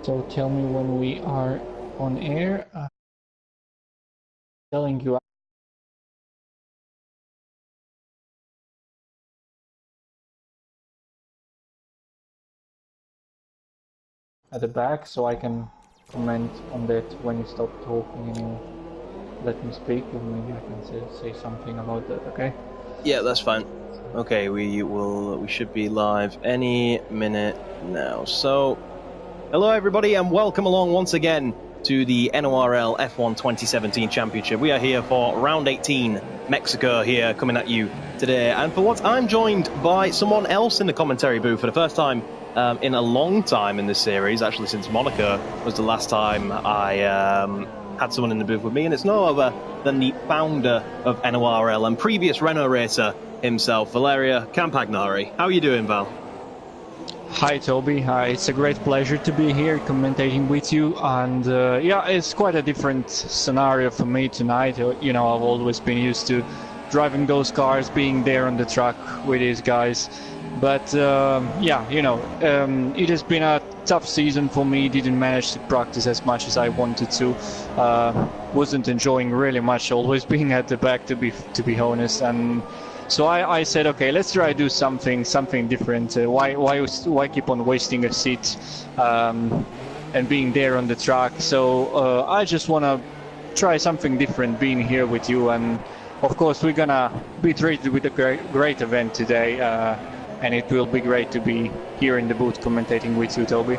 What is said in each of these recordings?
So tell me when we are on air. Telling you at the back so I can comment on that when you stop talking and you let me speak, and maybe I can say something about that, okay? Yeah, that's fine. Okay, we should be live any minute now. So, hello everybody and welcome along once again to the NORL F1 2017 Championship. We are here for round 18, Mexico here, coming at you today. And for what, I'm joined by someone else in the commentary booth for the first time in a long time in this series, actually since Monaco was the last time I had someone in the booth with me, and it's no other than the founder of NORL and previous Renault racer himself, Valeria Campagnari. How are you doing, Val? Hi Toby, hi. It's a great pleasure to be here commentating with you, and yeah, it's quite a different scenario for me tonight. You know, I've always been used to driving those cars, being there on the track with these guys, but yeah, you know, it has been a tough season for me. Didn't manage to practice as much as I wanted to. Wasn't enjoying really much, always being at the back, to be honest, and so I said, okay, let's try to do something different. Why keep on wasting a seat and being there on the track? So I just want to try something different, being here with you. And of course, we're gonna be treated with a great event today, and it will be great to be here in the booth commentating with you, Toby.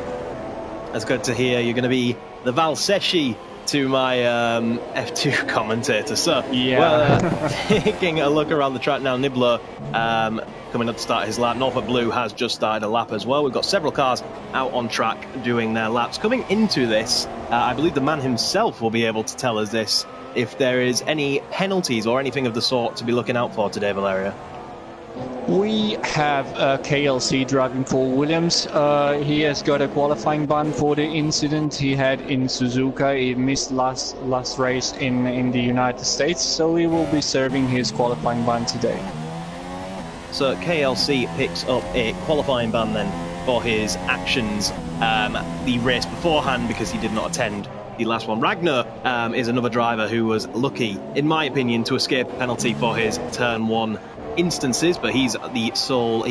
That's good to hear. You're going to be the Val Secchi to my F2 commentator. So, yeah. Taking a look around the track now, Nibbler coming up to start his lap. Norfolk Blue has just started a lap as well. We've got several cars out on track doing their laps. Coming into this, I believe the man himself will be able to tell us this, if there is any penalties or anything of the sort to be looking out for today, Valeria. We have KLC driving for Williams. He has got a qualifying ban for the incident he had in Suzuka. He missed last race in the United States, so he will be serving his qualifying ban today. So KLC picks up a qualifying ban then for his actions the race beforehand, because he did not attend the last one. Ragnar is another driver who was lucky, in my opinion, to escape a penalty for his turn one instances, but he's not the sole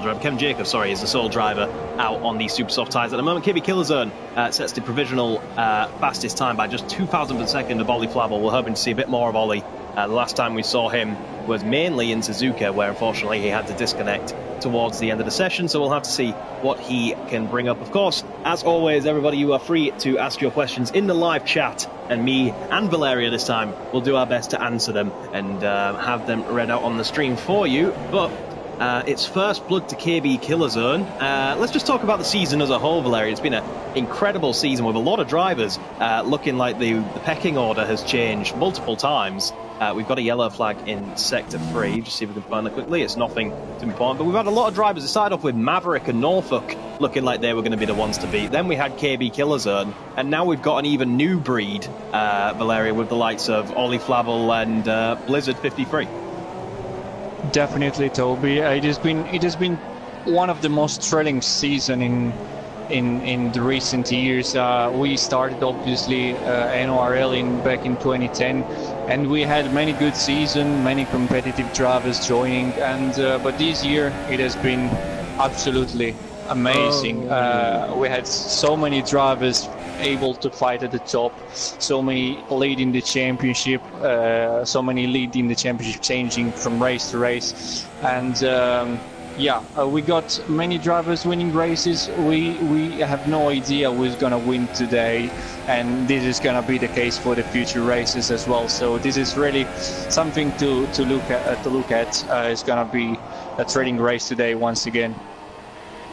driver. Kevin Jacobs, sorry, is the sole driver out on the super soft tyres at the moment. KB Killerzone sets the provisional fastest time by just 2,000th of a second of Ollie Flabel. We're hoping to see a bit more of Ollie. The last time we saw him was mainly in Suzuka, where unfortunately he had to disconnect towards the end of the session, so we'll have to see what he can bring up. Of course, as always, everybody, you are free to ask your questions in the live chat, and me and Valeria this time will do our best to answer them and have them read out on the stream for you. But it's first blood to KB Killerzone. Let's just talk about the season as a whole, Valeria. It's been an incredible season with a lot of drivers looking like the pecking order has changed multiple times. We've got a yellow flag in Sector 3. Just see if we can find that quickly. It's nothing too important. But we've had a lot of drivers. It started off with Maverick and Norfolk looking like they were going to be the ones to beat. Then we had KB Killerzone. And now we've got an even new breed, Valeria, with the likes of Ollie Flavel and Blizzard 53. Definitely, Toby. It has been one of the most thrilling season in the recent years. We started obviously NORL back in 2010, and we had many good seasons, many competitive drivers joining, and but this year it has been absolutely amazing. We had so many drivers able to fight at the top, so many leading the championship, so many leading the championship, changing from race to race, and we got many drivers winning races. We have no idea who's gonna win today, and this is gonna be the case for the future races as well. So this is really something to look at. It's gonna be a thrilling race today once again.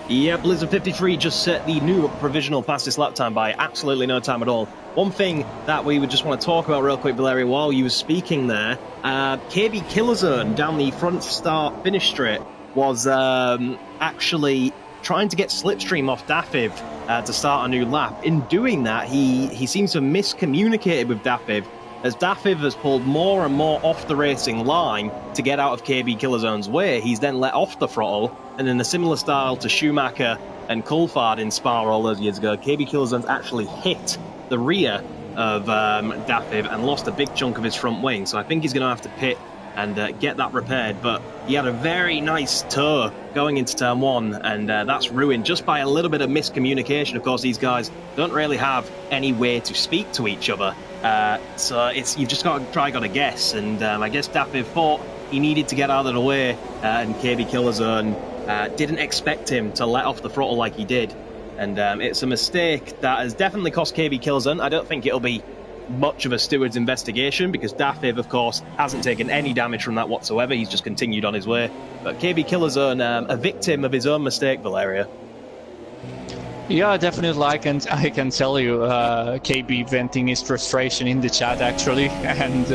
Yeah, Blizzard 53 just set the new provisional fastest lap time by absolutely no time at all. One thing that we would just want to talk about real quick, Valeria, while you were speaking there, KB Killerzone down the front start finish straight was actually trying to get slipstream off Dafiv to start a new lap. In doing that, he seems to have miscommunicated with Dafiv as Dafiv has pulled more and more off the racing line to get out of KB Killerzone's way. He's then let off the throttle, and in a similar style to Schumacher and Coulthard in Spa all those years ago, KB Killerzone's actually hit the rear of Dafiv and lost a big chunk of his front wing. So I think he's going to have to pit and get that repaired. But he had a very nice tow going into turn one, and that's ruined just by a little bit of miscommunication. Of course, these guys don't really have any way to speak to each other, so you've just got to guess. And I guess Dafiv thought he needed to get out of the way, and KB Killerzone didn't expect him to let off the throttle like he did. And it's a mistake that has definitely cost KB Killerzone. I don't think it'll be much of a steward's investigation, because Dafiv, of course, hasn't taken any damage from that whatsoever. He's just continued on his way. But KB Killerzone, a victim of his own mistake, Valeria. Yeah, definitely. I can tell you, KB venting his frustration in the chat actually, and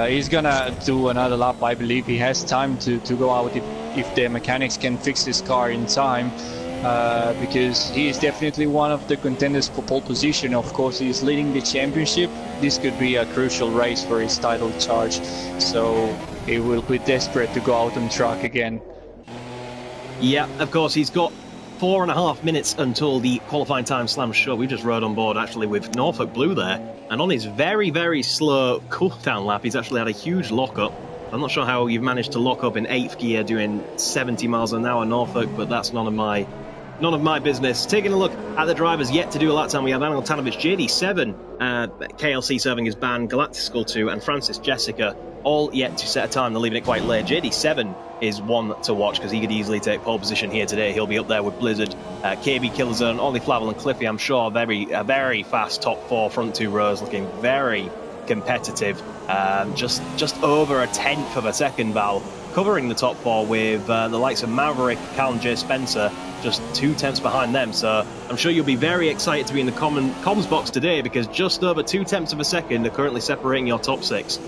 he's gonna do another lap. I believe he has time to go out if the mechanics can fix his car in time. Because he is definitely one of the contenders for pole position. Of course, he is leading the championship. This could be a crucial race for his title charge, so he will be desperate to go out on track again. Yeah, of course, he's got 4.5 minutes until the qualifying time slams shut. We just rode on board actually with Norfolk Blue there, and on his very, very slow cool-down lap, he's actually had a huge lock-up. I'm not sure how you've managed to lock up in 8th gear doing 70 miles an hour Norfolk, but that's none of my business. Taking a look at the drivers yet to do a lap time, we have Anil Tanovic, JD7, KLC serving his ban, Galactic Skull 2, and Francis Jessica, all yet to set a time. They're leaving it quite late. JD7 is one to watch because he could easily take pole position here today. He'll be up there with Blizzard, KB Killerzone, Ollie Flavel, and Cliffy. I'm sure a very fast top four, front two rows, looking very competitive. Just over 1/10 of a second, Val, covering the top four with the likes of Maverick, Callum J. Spencer, just 2/10 behind them. So I'm sure you'll be very excited to be in the comms box today, because just over 2/10 of a second are currently separating your top six.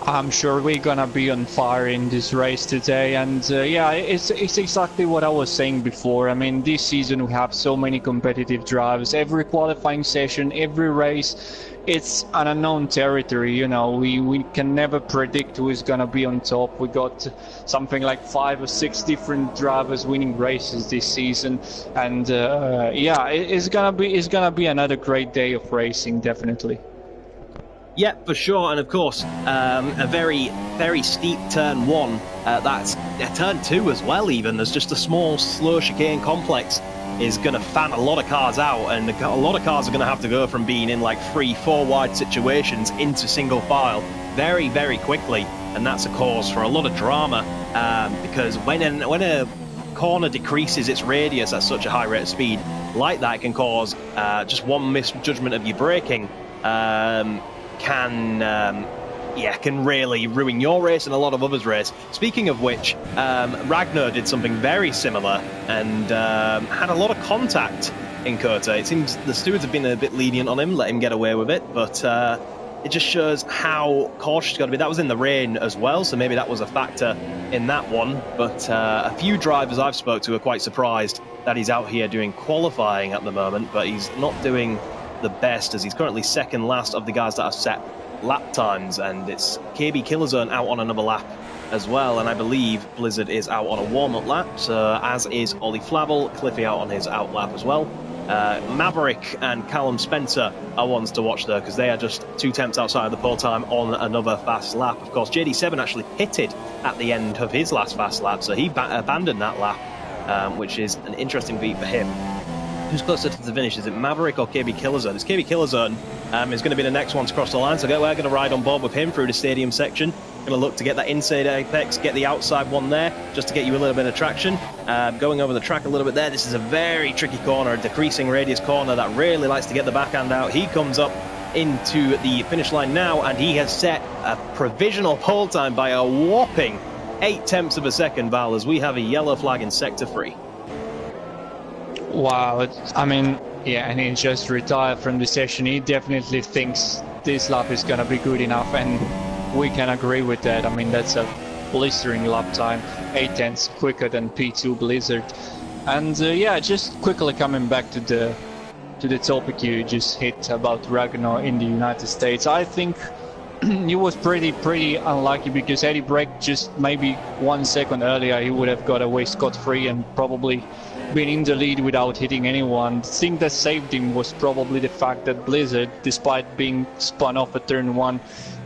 I'm sure we're gonna be on fire in this race today, and it's exactly what I was saying before. I mean, this season we have so many competitive drivers. Every qualifying session, every race, it's an unknown territory. You know, we can never predict who is gonna be on top. We got something like 5 or 6 different drivers winning races this season, and it's gonna be another great day of racing, definitely. Yeah, for sure. And of course, a very, very steep turn one. That's turn two as well, even. There's just a small, slow chicane complex is going to fan a lot of cars out. And a lot of cars are going to have to go from being in like 3-4 wide situations into single file very, very quickly. And that's a cause for a lot of drama, because when a corner decreases its radius at such a high rate of speed like that, it can cause just one misjudgment of your braking. Can really ruin your race and a lot of others' race. Speaking of which, Ragnar did something very similar and had a lot of contact in Kota. It seems the stewards have been a bit lenient on him, let him get away with it, but it just shows how cautious he's got to be. That was in the rain as well, so maybe that was a factor in that one. But a few drivers I've spoke to are quite surprised that he's out here doing qualifying at the moment, but he's not doing the best, as he's currently second last of the guys that have set lap times, and it's KB Killerzone out on another lap as well, and I believe Blizzard is out on a warm-up lap, so as is Ollie Flavel, Cliffy out on his out lap as well. Maverick and Callum Spencer are ones to watch there, because they are just 2/10 outside of the pole time on another fast lap. Of course, JD7 actually pitted at the end of his last fast lap, so he abandoned that lap, which is an interesting beat for him. Who's closer to the finish? Is it Maverick or KB Killerzone? It's KB Killerzone is going to be the next one to cross the line, so we're going to ride on board with him through the stadium section. Going to look to get that inside apex, get the outside one there, just to get you a little bit of traction. Going over the track a little bit there. This is a very tricky corner, a decreasing radius corner that really likes to get the backhand out. He comes up into the finish line now, and he has set a provisional pole time by a whopping 0.8 of a second, Val, as we have a yellow flag in sector 3. Wow, and he just retired from the session. He definitely thinks this lap is going to be good enough, and we can agree with that. I mean, that's a blistering lap time, 0.8 quicker than P2 Blizzard. And just quickly coming back to to the topic you just hit about Ragnar in the United States. I think he was pretty unlucky, because Eddie Breck just maybe 1 second earlier he would have got away scot-free and probably been in the lead without hitting anyone. The thing that saved him was probably the fact that Blizzard, despite being spun off at turn 1,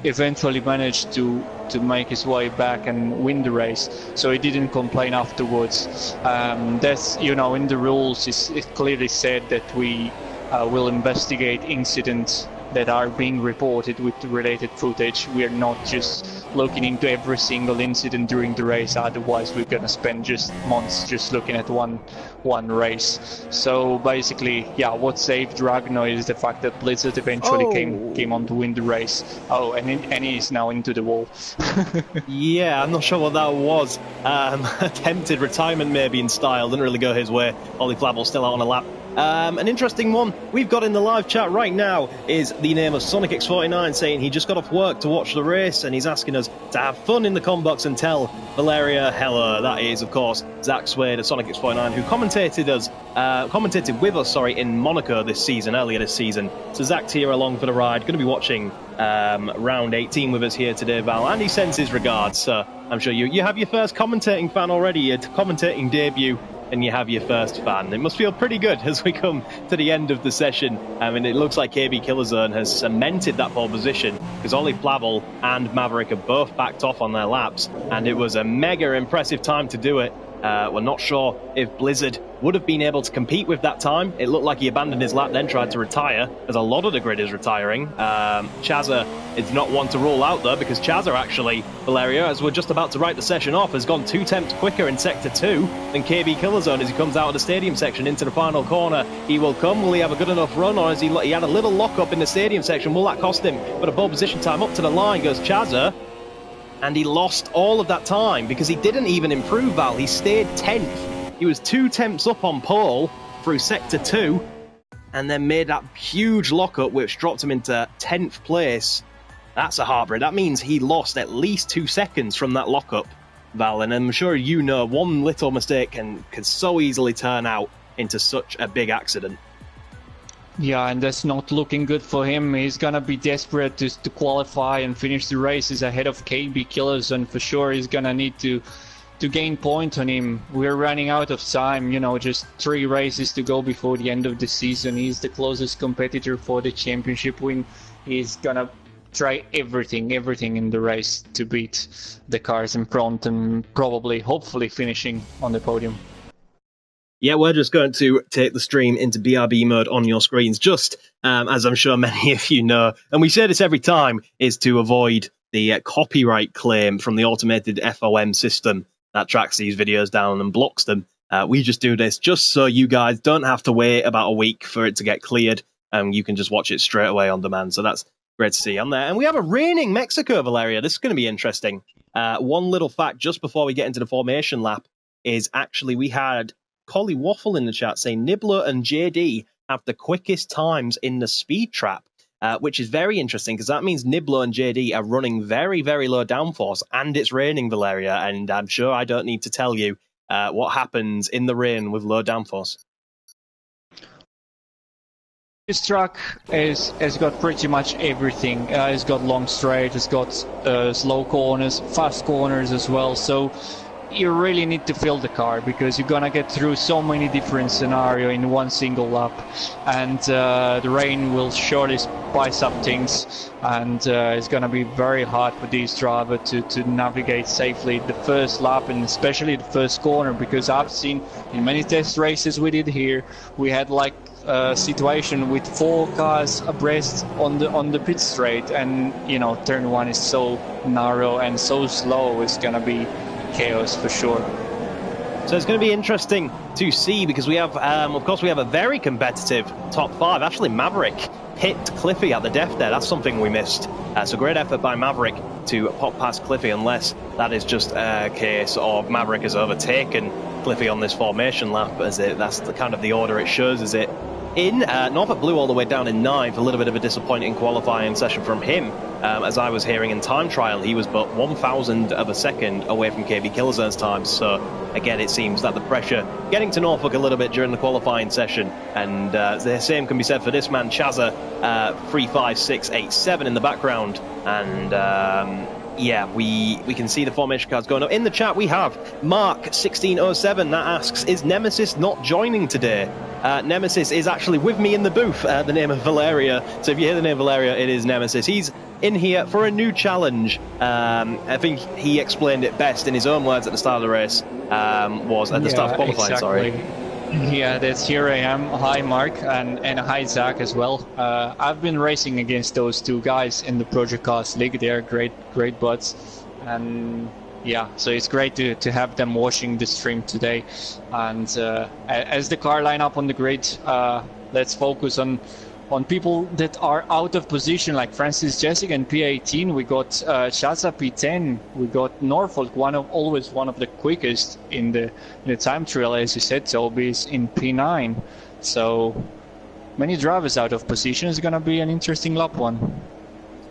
eventually managed to make his way back and win the race, so he didn't complain afterwards. That's, in the rules it's clearly said that we will investigate incidents that are being reported with the related footage. We're not just looking into every single incident during the race, otherwise we're gonna spend just months just looking at one race. So basically, yeah, what saved Ragnar is the fact that Blizzard eventually came on to win the race. And he's now into the wall. Yeah, I'm not sure what that was. Attempted retirement maybe in style, didn't really go his way. Ollie Flavel still out on a lap. An interesting one we've got in the live chat right now is the name of Sonic X49, saying he just got off work to watch the race, and he's asking us to have fun in the combox and tell Valeria hello. That is, of course, Zach Swade of Sonic X49, who commentated with us in Monaco earlier this season. So Zach's here along for the ride, going to be watching round 18 with us here today, Val, and he sends his regards. So I'm sure you have your first commentating fan already, your commentating debut, and you have your first fan. It must feel pretty good as we come to the end of the session. It looks like KB Killerzone has cemented that pole position, because Ollie Flavel and Maverick have both backed off on their laps, and it was a mega impressive time to do it. We're not sure if Blizzard would have been able to compete with that time. It looked like he abandoned his lap, then tried to retire, as a lot of the grid is retiring. Chazza is not one to rule out, though, because Chazza actually, Valeria, as we're just about to write the session off, has gone 2 temps quicker in Sector 2 than KB Killerzone as he comes out of the stadium section into the final corner. He will come. Will he have a good enough run, or he had a little lock-up in the stadium section? Will that cost him? But a pole position time up to the line goes Chazza. And he lost all of that time because he didn't even improve, Val. He stayed 10th. He was 2 temps up on pole through Sector 2 and then made that huge lockup, which dropped him into 10th place. That's a heartbreak. That means he lost at least 2 seconds from that lockup, Val. And I'm sure you know one little mistake can so easily turn out into such a big accident. Yeah, and that's not looking good for him. He's gonna be desperate to qualify and finish the races ahead of KB Killers, and for sure he's gonna need to gain point on him. We're running out of time, just 3 races to go before the end of the season. He's the closest competitor for the championship win. He's gonna try everything in the race to beat the cars in front and hopefully finishing on the podium. Yeah, we're just going to take the stream into BRB mode on your screens, just as I'm sure many of you know. And we say this every time, is to avoid the copyright claim from the automated FOM system that tracks these videos down and blocks them. We just do this just so you guys don't have to wait about a week for it to get cleared, and you can just watch it straight away on demand. So that's great to see on there. And we have a reigning Mexico, Valeria. This is going to be interesting. One little fact just before we get into the formation lap is actually we had Collie Waffle in the chat saying Nibbler and JD have the quickest times in the speed trap, which is very interesting because that means Nibbler and JD are running very, very low downforce, and it's raining, Valeria, and I'm sure I don't need to tell you what happens in the rain with low downforce. This track has got pretty much everything. It's got long straight, it's got slow corners, fast corners as well, so you really need to fill the car because you're gonna get through so many different scenarios in one single lap, and the rain will surely spice up things, and it's gonna be very hard for these drivers to navigate safely the first lap and especially the first corner, because I've seen in many test races we did here, we had like a situation with 4 cars abreast on the pit straight, and turn 1 is so narrow and so slow, it's gonna be chaos for sure. So it's going to be interesting to see because we have, of course, we have a very competitive top 5. Actually, Maverick hit Cliffy at the death there. That's something we missed. So great effort by Maverick to pop past Cliffy, unless that is just a case of Maverick has overtaken Cliffy on this formation lap. That's the kind of the order it shows, is it? in. Norfolk Blue all the way down in 9th. A little bit of a disappointing qualifying session from him. As I was hearing in time trial, he was but 1,000 of a second away from KB Killzone's time. So again, it seems that the pressure getting to Norfolk a little bit during the qualifying session. And the same can be said for this man, Chazza, 35687 in the background. And yeah, we can see the formation cards going up. In the chat, we have Mark1607 that asks, is Nemesis not joining today? Nemesis is actually with me in the booth, the name of Valeria. So if you hear the name Valeria, it is Nemesis. He's in here for a new challenge. I think he explained it best in his own words at the start of the race, was at the start of qualifying, exactly. sorry. Yeah, that's here I am. Hi, Mark, and hi, Zach, as well. I've been racing against those two guys in the Project Cast League. They're great buds. And yeah, so it's great to have them watching the stream today. And as the car line up on the grid, let's focus on people that are out of position, like Francis Jessica in P18. We got Chazza P10. We got Norfolk, always one of the quickest in the time trial, as you said. Toby's in P9. So many drivers out of position. Is going to be an interesting lap one.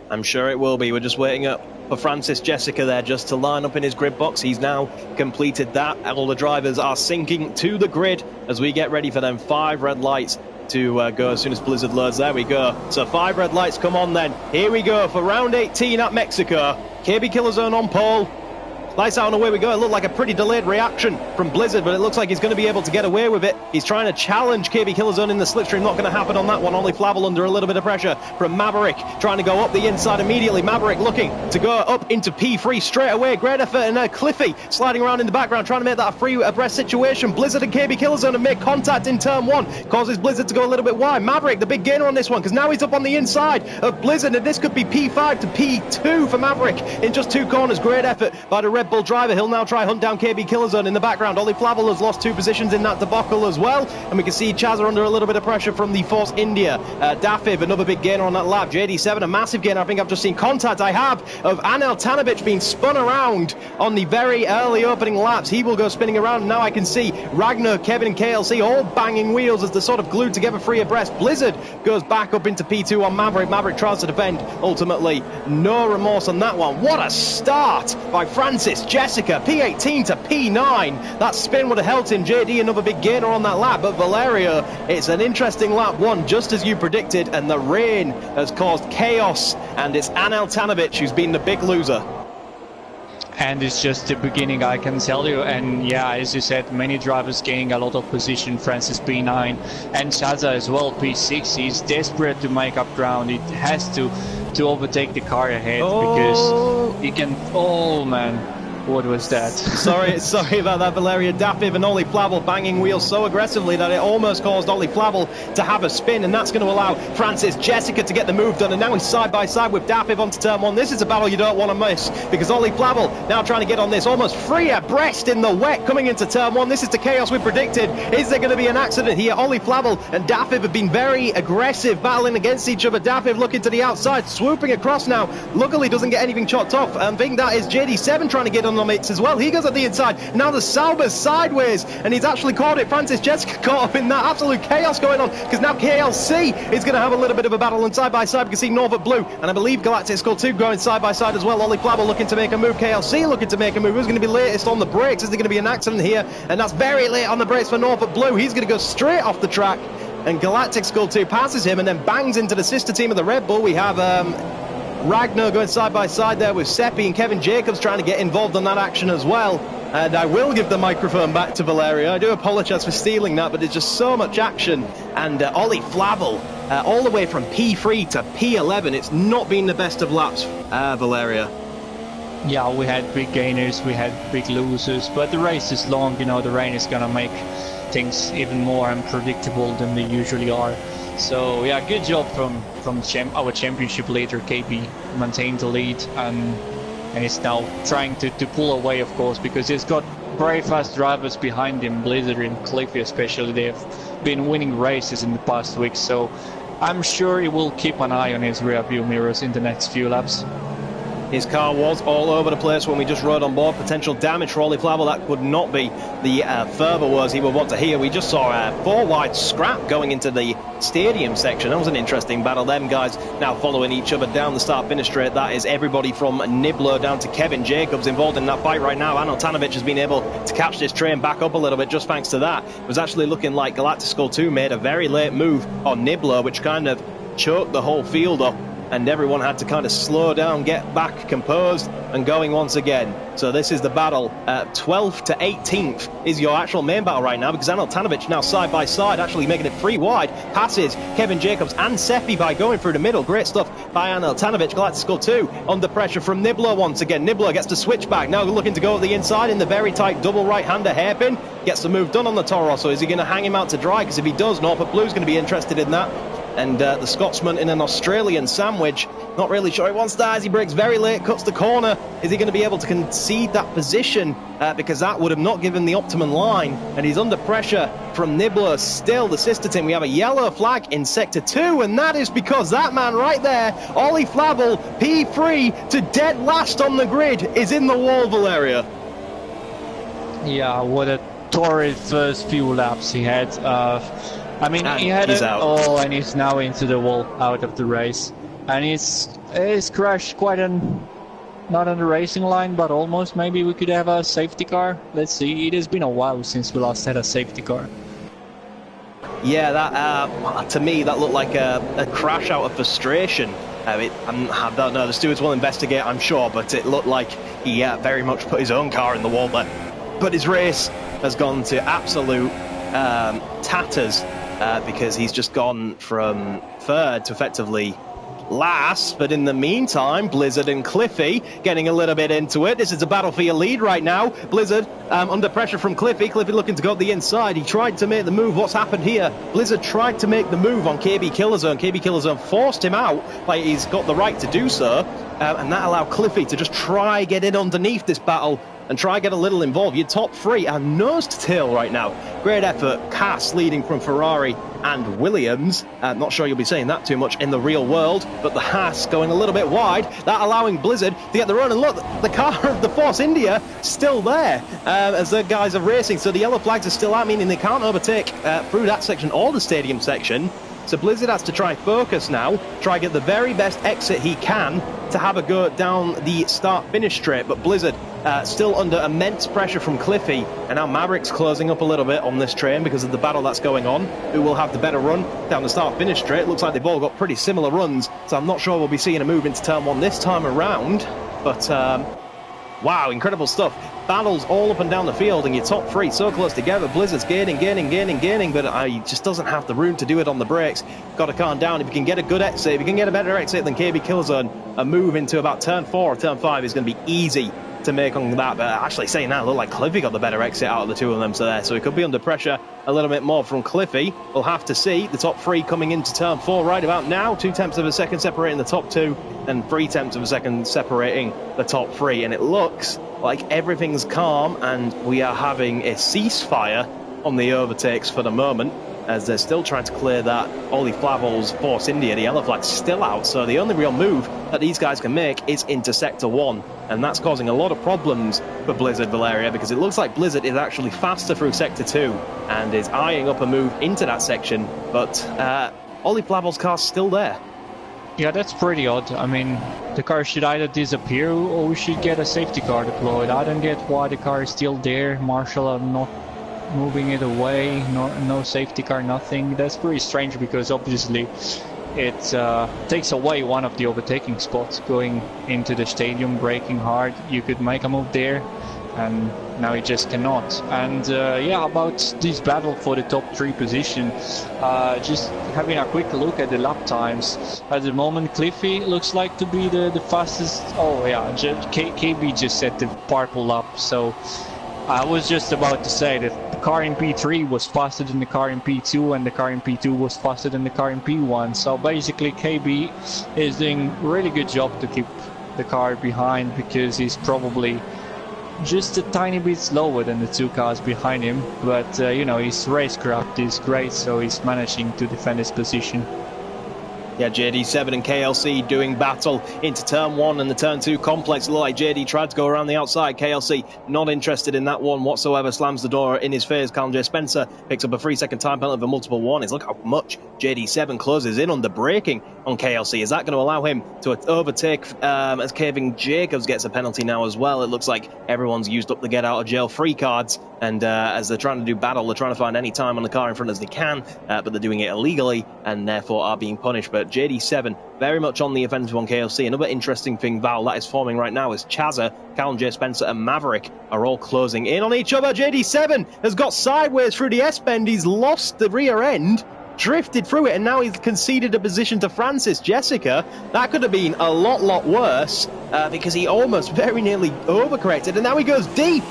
I'm sure it will be. We're just waiting up for Francis Jessica there just to line up in his grid box. He's now completed that. All the drivers are sinking to the grid as we get ready for them 5 red lights to go as soon as Blizzard loads. There we go. So 5 red lights, come on then. Here we go for round 18 at Mexico. KB Killzone on pole. Lights out and away we go. It looked like a pretty delayed reaction from Blizzard, but it looks like he's going to be able to get away with it. He's trying to challenge KB Killzone in the slipstream. Not going to happen on that one. Only Flavel under a little bit of pressure from Maverick, trying to go up the inside immediately. Maverick looking to go up into P3 straight away. Great effort, and Cliffy sliding around in the background, trying to make that a free abreast situation. Blizzard and KB Killzone have made contact in turn 1, causes Blizzard to go a little bit wide. Maverick, the big gainer on this one, because now he's up on the inside of Blizzard, and this could be P5 to P2 for Maverick in just 2 corners. Great effort by the Red Bull driver. He'll now try hunt down KB Killzone in the background. Ollie Flavel has lost 2 positions in that debacle as well, and we can see Chazza under a little bit of pressure from the Force India. Dafiv, another big gainer on that lap. JD7, a massive gainer. I think I've just seen contact of Anel Tanovic being spun around on the very early opening laps. He will go spinning around, and now I can see Ragnar, Kevin and KLC all banging wheels as they're sort of glued together free abreast. Blizzard goes back up into P2 on Maverick. Maverick tries to defend. Ultimately, no remorse on that one. What a start by Francis Jessica. P18 to P9. That spin would have helped him. JD, another big gainer on that lap. But Valerio, it's an interesting lap 1, just as you predicted. And the rain has caused chaos. And it's Anel Tanovic who's been the big loser. And it's just the beginning, I can tell you. And yeah, as you said, many drivers gaining a lot of position. Francis P9 and Chazza as well, P6. He's desperate to make up ground. It has to overtake the car ahead because he can. Oh man. What was that? sorry about that, Valeria. Dafiv and Ollie Flavel banging wheels so aggressively that it almost caused Ollie Flavel to have a spin, and that's going to allow Francis Jessica to get the move done. And now in side-by-side with Dafiv onto turn 1. This is a battle you don't want to miss, because Ollie Flavel now trying to get on this almost free abreast in the wet coming into turn 1. This is the chaos we predicted. Is there going to be an accident here? Ollie Flavel and Dafiv have been very aggressive, battling against each other. Dafiv looking to the outside, swooping across now. Luckily doesn't get anything chopped off. I think that is JD7 trying to get on the mix as well. He goes at the inside. Now the Sauber's sideways, and he's actually caught it. Francis Jessica caught up in that absolute chaos going on, because now KLC is going to have a little bit of a battle, and side by side we can see Norfolk Blue, and I believe Galactic Skull 2 going side by side as well. Ollie Flavel looking to make a move. KLC looking to make a move. Who's going to be latest on the brakes? Is there going to be an accident here? And that's very late on the brakes for Norfolk Blue. He's going to go straight off the track, and Galactic Skull 2 passes him and then bangs into the sister team of the Red Bull. We have Ragnar going side by side there with Seppi, and Kevin Jacobs trying to get involved on that action as well. And I will give the microphone back to Valeria. I do apologise for stealing that, but it's just so much action. And Ollie Flavel, all the way from P3 to P11. It's not been the best of laps, Valeria. Yeah, we had big gainers, we had big losers, but the race is long. You know, the rain is going to make things even more unpredictable than they usually are. So yeah, good job from our championship leader KB, maintained the lead, and he's now trying to pull away, of course, because he's got very fast drivers behind him. Blizzard and Cliffy especially, they have been winning races in the past weeks, so I'm sure he will keep an eye on his rear view mirrors in the next few laps. His car was all over the place when we just rode on board. Potential damage for Ollie Flavel. That would not be the further words he would want to hear. We just saw a 4-wide scrap going into the stadium section. That was an interesting battle. Them guys now following each other down the start-finish straight. That is everybody from Nibbler down to Kevin Jacobs involved in that fight right now. Anil Tanovic has been able to catch this train back up a little bit just thanks to that. It was actually looking like Galactic Skull 2 made a very late move on Nibbler, which kind of choked the whole field up, and everyone had to kind of slow down, get back composed and going once again. So this is the battle. 12th to 18th is your actual main battle right now, because Anil Tanovic now side by side, actually making it 3 wide, passes Kevin Jacobs and Seppi by going through the middle. Great stuff by Anil Tanovic. Galactic Skull 2 under pressure from Nibbler once again. Nibbler gets to switch back, now looking to go at the inside in the very tight double right-hander hairpin. Gets the move done on the Toro, so is he going to hang him out to dry? Because if he does, Norfolk Blue's going to be interested in that. And the Scotsman in an Australian sandwich, not really sure he wants that as he brakes very late, cuts the corner. Is he going to be able to concede that position? Because that would have not given the optimum line. And he's under pressure from Nibbler still, the sister team. We have a yellow flag in Sector 2, and that is because that man right there, Ollie Flavel, P3 to dead last on the grid, is in the wall, Valeria. Yeah, what a torrid first few laps he had. I mean, And he had he's it out. all, and he's now into the wall, out of the race. And he's crashed quite not on the racing line, but almost. Maybe we could have a safety car. Let's see. It has been a while since we last had a safety car. Yeah, that to me that looked like a crash out of frustration. I don't know. The stewards will investigate, I'm sure, but it looked like he very much put his own car in the wall there. But his race has gone to absolute tatters because he's just gone from third to effectively last. But in the meantime, Blizzard and Cliffy getting a little bit into it. This is a battle for your lead right now. Blizzard under pressure from Cliffy. Cliffy looking to go up the inside. He tried to make the move. What's happened here? Blizzard tried to make the move on KB Killerzone. KB Killerzone forced him out, but he's got the right to do so. And that allowed Cliffy to just try get in underneath this battle and try get a little involved. Your top 3 are nose to tail right now. Great effort. Cass leading from Ferrari and Williams. Not sure you'll be saying that too much in the real world, but the Haas going a little bit wide, that allowing Blizzard to get the run. And look, the car of the Force India still there as the guys are racing. So the yellow flags are still out, meaning they can't overtake through that section or the stadium section. So Blizzard has to try focus now, try get the very best exit he can to have a go down the start-finish straight. But Blizzard still under immense pressure from Cliffy, and now Maverick's closing up a little bit on this train because of the battle that's going on. Who will have the better run down the start-finish straight? Looks like they've all got pretty similar runs, so I'm not sure we'll be seeing a move into turn 1 this time around. But wow, incredible stuff. Battles all up and down the field, and your top 3 so close together. Blizzard's gaining, but he just doesn't have the room to do it on the brakes. Got to calm down. If you can get a good exit, if you can get a better exit than KB Killzone, a move into about turn 4 or turn 5 is going to be easy to make on that. But actually saying that, it looked like Cliffy got the better exit out of the two of them, so he could be under pressure a little bit more from Cliffy. We'll have to see. The top 3 coming into turn 4 right about now. 2/10 of a second separating the top 2 and 3/10 of a second separating the top 3, and it looks like everything's calm and we are having a ceasefire on the overtakes for the moment, as they're still trying to clear that Ollie Flavel's Force India. The yellow flag's still out, so the only real move that these guys can make is into Sector 1, and that's causing a lot of problems for Blizzard, Valeria, because it looks like Blizzard is actually faster through Sector 2 and is eyeing up a move into that section, but Ollie Flavel's car's still there. Yeah, that's pretty odd. I mean, the car should either disappear or we should get a safety car deployed. I don't get why the car is still there. Marshall are not moving it away, no safety car, nothing. That's pretty strange, because obviously it takes away one of the overtaking spots. Going into the stadium, braking hard, you could make a move there, and now you just cannot. And yeah, about this battle for the top 3 position, just having a quick look at the lap times. At the moment, Cliffy looks like to be the fastest. Oh yeah, KB just set the purple lap, so I was just about to say that the car in P3 was faster than the car in P2, and the car in P2 was faster than the car in P1. So basically KB is doing a really good job to keep the car behind, because he's probably just a tiny bit slower than the 2 cars behind him. But you know, his racecraft is great, so he's managing to defend his position. Yeah, JD7 and KLC doing battle into turn 1 and the turn 2 complex. Look like JD tried to go around the outside. KLC not interested in that one whatsoever. Slams the door in his face. Callum J. Spencer picks up a 3-second time penalty for multiple warnings. Look how much JD7 closes in on the braking on KLC. Is that going to allow him to overtake as Kevin Jacobs gets a penalty now as well? It looks like everyone's used up the get out of jail free cards, and as they're trying to do battle, they're trying to find any time on the car in front as they can, but they're doing it illegally and therefore are being punished. But JD7 very much on the offensive on KLC. Another interesting thing, Val, that is forming right now is Chazza, Callum J. Spencer and Maverick are all closing in on each other. JD7 has got sideways through the S-bend. He's lost the rear end, drifted through it, and now he's conceded a position to Francis Jessica. That could have been a lot worse because he almost very nearly overcorrected, and now he goes deep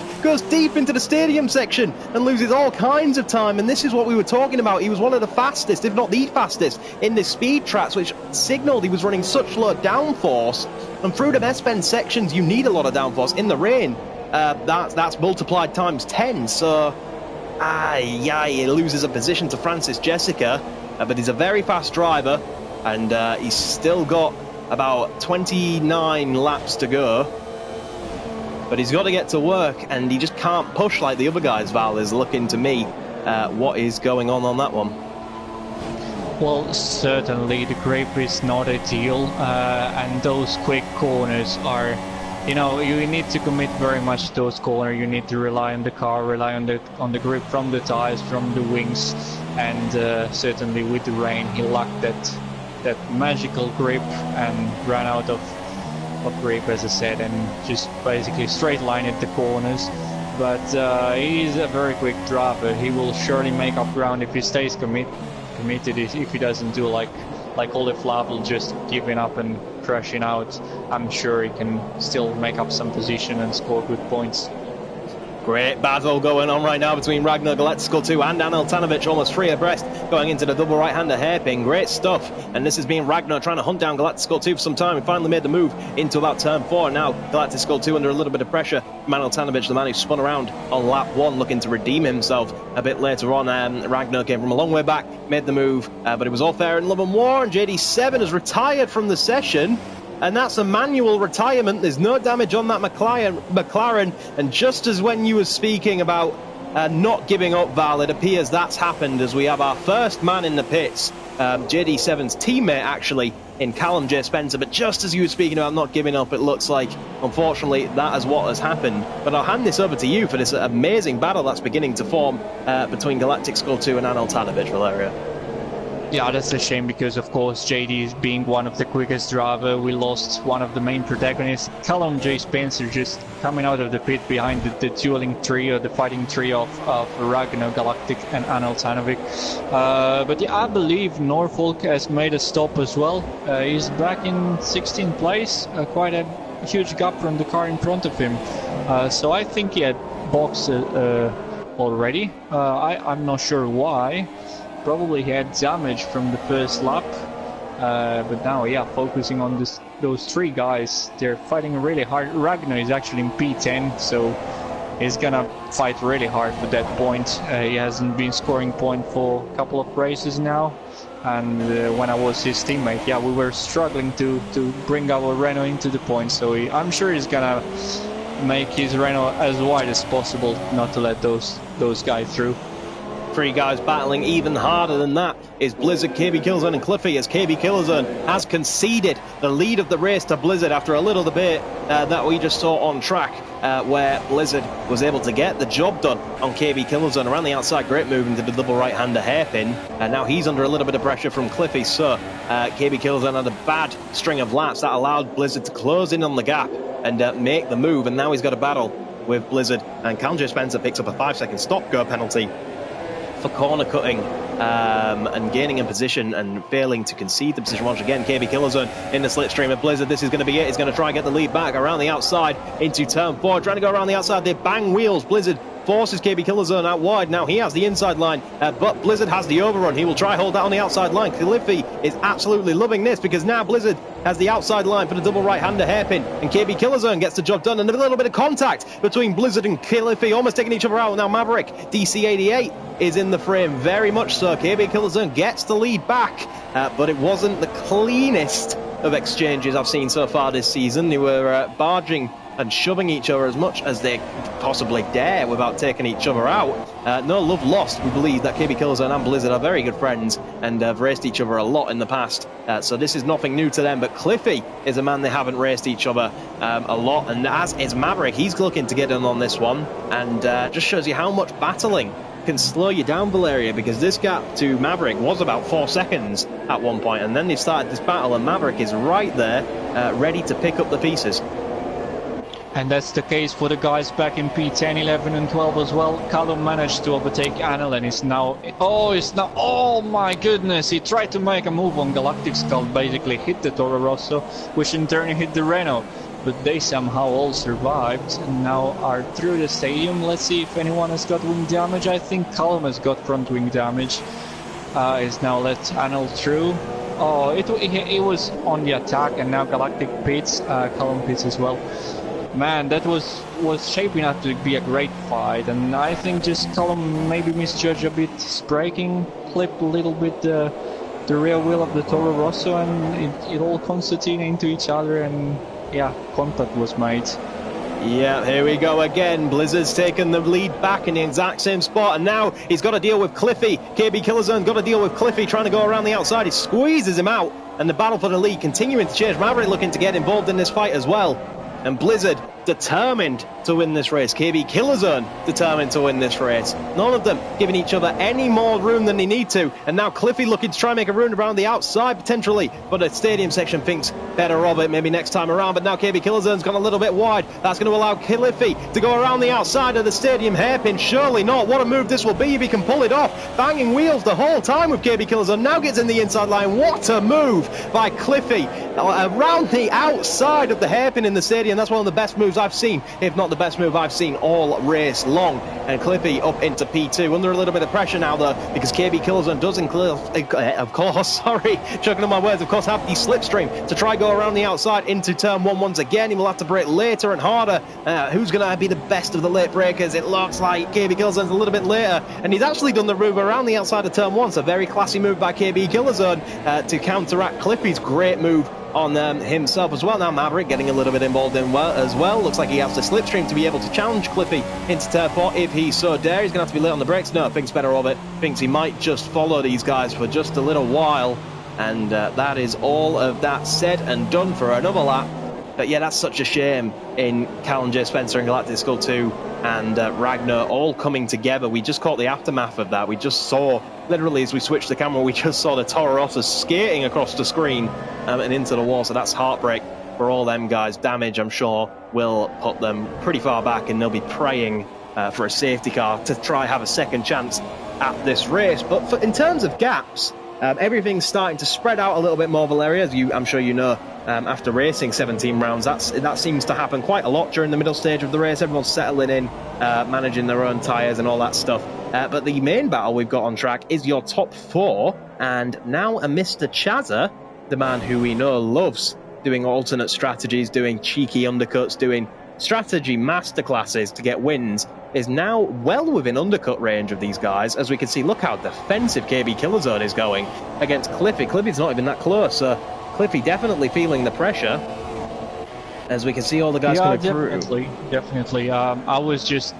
into the stadium section and loses all kinds of time. And this is what we were talking about. He was one of the fastest, if not the fastest, in the speed traps, which signalled he was running such low downforce. And through the S-bend sections, you need a lot of downforce. In the rain, that's multiplied times 10. So he loses a position to Francis Jessica, but he's a very fast driver, and he's still got about 29 laps to go. But he's got to get to work, and he just can't push like the other guys. Val is looking to me what is going on that one. Well, certainly the grip is not ideal, and those quick corners are, you need to commit very much to those corners. You need to rely on the car, rely on the grip from the tires, from the wings, and certainly with the rain, he lacked that magical grip and ran out of grip, as I said, and just basically straight line at the corners. But he is a very quick driver. He will surely make up ground if he stays committed. If he doesn't do like Ole Flavel, just giving up and crashing out, I'm sure he can still make up some position and score good points. Great battle going on right now between Ragnar Galactical 2 and Anel Tanovic, almost free abreast, going into the double right-hander hairpin. Great stuff. And this has been Ragnar trying to hunt down Galactical 2 for some time. He finally made the move into about turn 4. Now Galactical 2 under a little bit of pressure from Anel Tanovic, the man who spun around on lap 1, looking to redeem himself a bit later on. Ragnar came from a long way back, made the move, but it was all fair in love and war, and JD7 has retired from the session. And that's a manual retirement. There's no damage on that McLaren. And just as when you were speaking about not giving up, Val, it appears that's happened as we have our first man in the pits. JD7's teammate, actually, in Callum J. Spencer. But just as you were speaking about not giving up, it looks like, unfortunately, that is what has happened. But I'll hand this over to you for this amazing battle that's beginning to form between Galactic Skull 2 and Anel Tanovic, Valeria. Yeah, that's a shame because, of course, JD is being one of the quickest driver. We lost one of the main protagonists. Callum J. Spencer just coming out of the pit behind the dueling trio, the fighting trio of Ragnar Galactic and Anel Tanovic. But yeah, I believe Norfolk has made a stop as well. He's back in 16th place, quite a huge gap from the car in front of him. So I think he had boxed already. I'm not sure why. Probably had damage from the first lap, but now, yeah, focusing on those three guys, they're fighting really hard. Ragnar is actually in P10, so he's gonna fight really hard for that point. He hasn't been scoring point for a couple of races now, and when I was his teammate, yeah, we were struggling to bring our Renault into the point, so I'm sure he's gonna make his Renault as wide as possible, not to let those guys through. Three guys battling even harder than that is Blizzard, KB Killzone and Cliffy, as KB Killzone has conceded the lead of the race to Blizzard after a little debate that we just saw on track, where Blizzard was able to get the job done on KB Killzone around the outside. Great move into the double right-hander hairpin, and now he's under a little bit of pressure from Cliffy. So KB Killzone had a bad string of laps that allowed Blizzard to close in on the gap and make the move, and now he's got a battle with Blizzard, and Callum J. Spencer picks up a 5-second stop-go penalty for corner cutting and gaining a position and failing to concede the position once again. KB Killzone in the slipstream of Blizzard. This is going to be it. He's going to try and get the lead back around the outside into turn 4. Trying to go around the outside. They bang wheels. Blizzard forces KB Killerzone out wide. Now he has the inside line, but Blizzard has the overrun. He will try hold that on the outside line. Cliffy is absolutely loving this because now Blizzard has the outside line for the double right-hander hairpin, and KB Killerzone gets the job done. And a little bit of contact between Blizzard and Cliffy, almost taking each other out. Now Maverick, DC88, is in the frame, very much so. KB Killerzone gets the lead back, but it wasn't the cleanest of exchanges I've seen so far this season. They were barging and shoving each other as much as they possibly dare without taking each other out. No love lost. We believe that KB Killerzone and Blizzard are very good friends and have raced each other a lot in the past. So this is nothing new to them, but Cliffy is a man they haven't raced each other a lot, and as is Maverick. He's looking to get in on this one, and just shows you how much battling can slow you down, Valeria, because this gap to Maverick was about 4 seconds at one point, and then they've started this battle, and Maverick is right there, ready to pick up the pieces. And that's the case for the guys back in P10, 11 and 12 as well. Callum managed to overtake Anil and is now... Oh my goodness! He tried to make a move on Galactic Skull, basically hit the Toro Rosso, which in turn hit the Renault. But they somehow all survived and now are through the stadium. Let's see if anyone has got wing damage. I think Callum has got front wing damage. Is now let Anil through. Oh, it was on the attack, and now Galactic pits, Callum pits as well. Man, that was shaping up to be a great fight, and I think just Callum maybe misjudged a bit his braking, clipped a little bit the rear wheel of the Toro Rosso, and it all concertinated into each other, and yeah, contact was made. Yeah, here we go again. Blizzard's taken the lead back in the exact same spot, and now he's got to deal with Cliffy. KB Killerzone's got to deal with Cliffy, trying to go around the outside. He squeezes him out, and the battle for the lead continuing to change. Maverick looking to get involved in this fight as well. And Blizzard determined to win this race. KB Killerzone determined to win this race. None of them giving each other any more room than they need to. And now Cliffy looking to try and make a run around the outside potentially. But the stadium section thinks better of it maybe next time around. But now KB Killerzone's gone a little bit wide. That's going to allow Cliffy to go around the outside of the stadium hairpin. Surely not. What a move this will be if he can pull it off. Banging wheels the whole time with KB Killerzone. Now gets in the inside line. What a move by Cliffy. Around the outside of the hairpin in the stadium. That's one of the best moves I've seen, if not the best move I've seen all race long. And Cliffy up into P2 under a little bit of pressure now though, because KB Killerzone does of course, choking on my words, of course have the slipstream to try go around the outside into turn one once again. He will have to brake later and harder. Who's going to be the best of the late breakers? It looks like KB Killezone's a little bit later, and he's actually done the move around the outside of turn one. So very classy move by KB Killezone to counteract Cliffy's great move on himself as well. Now Maverick getting a little bit involved in as well. Looks like he has the slipstream to be able to challenge Cliffy into turn 4 if he so dare. He's going to have to be late on the brakes. No, thinks better of it. Thinks he might just follow these guys for just a little while. And that is all of that said and done for another lap. But yeah, that's such a shame in Callum J. Spencer and Galactic Skull 2 and Ragnar all coming together. We just caught the aftermath of that. We just saw, literally as we switched the camera, we just saw the Toro Rosso skating across the screen and into the wall. So that's heartbreak for all them guys. Damage, I'm sure, will put them pretty far back, and they'll be praying for a safety car to try have a second chance at this race. But in terms of gaps, everything's starting to spread out a little bit more, Valeria, as I'm sure you know. After racing 17 rounds, that seems to happen quite a lot during the middle stage of the race. Everyone's settling in, managing their own tyres and all that stuff. But the main battle we've got on track is your top 4, and now a Mr. Chazza, the man who we know loves doing alternate strategies, doing cheeky undercuts, doing strategy masterclasses to get wins, is now well within undercut range of these guys. As we can see, look how defensive KB Killezone is going against Cliffy. Cliffy's not even that close, so Cliffy definitely feeling the pressure, as we can see all the guys coming through. Definitely. I was just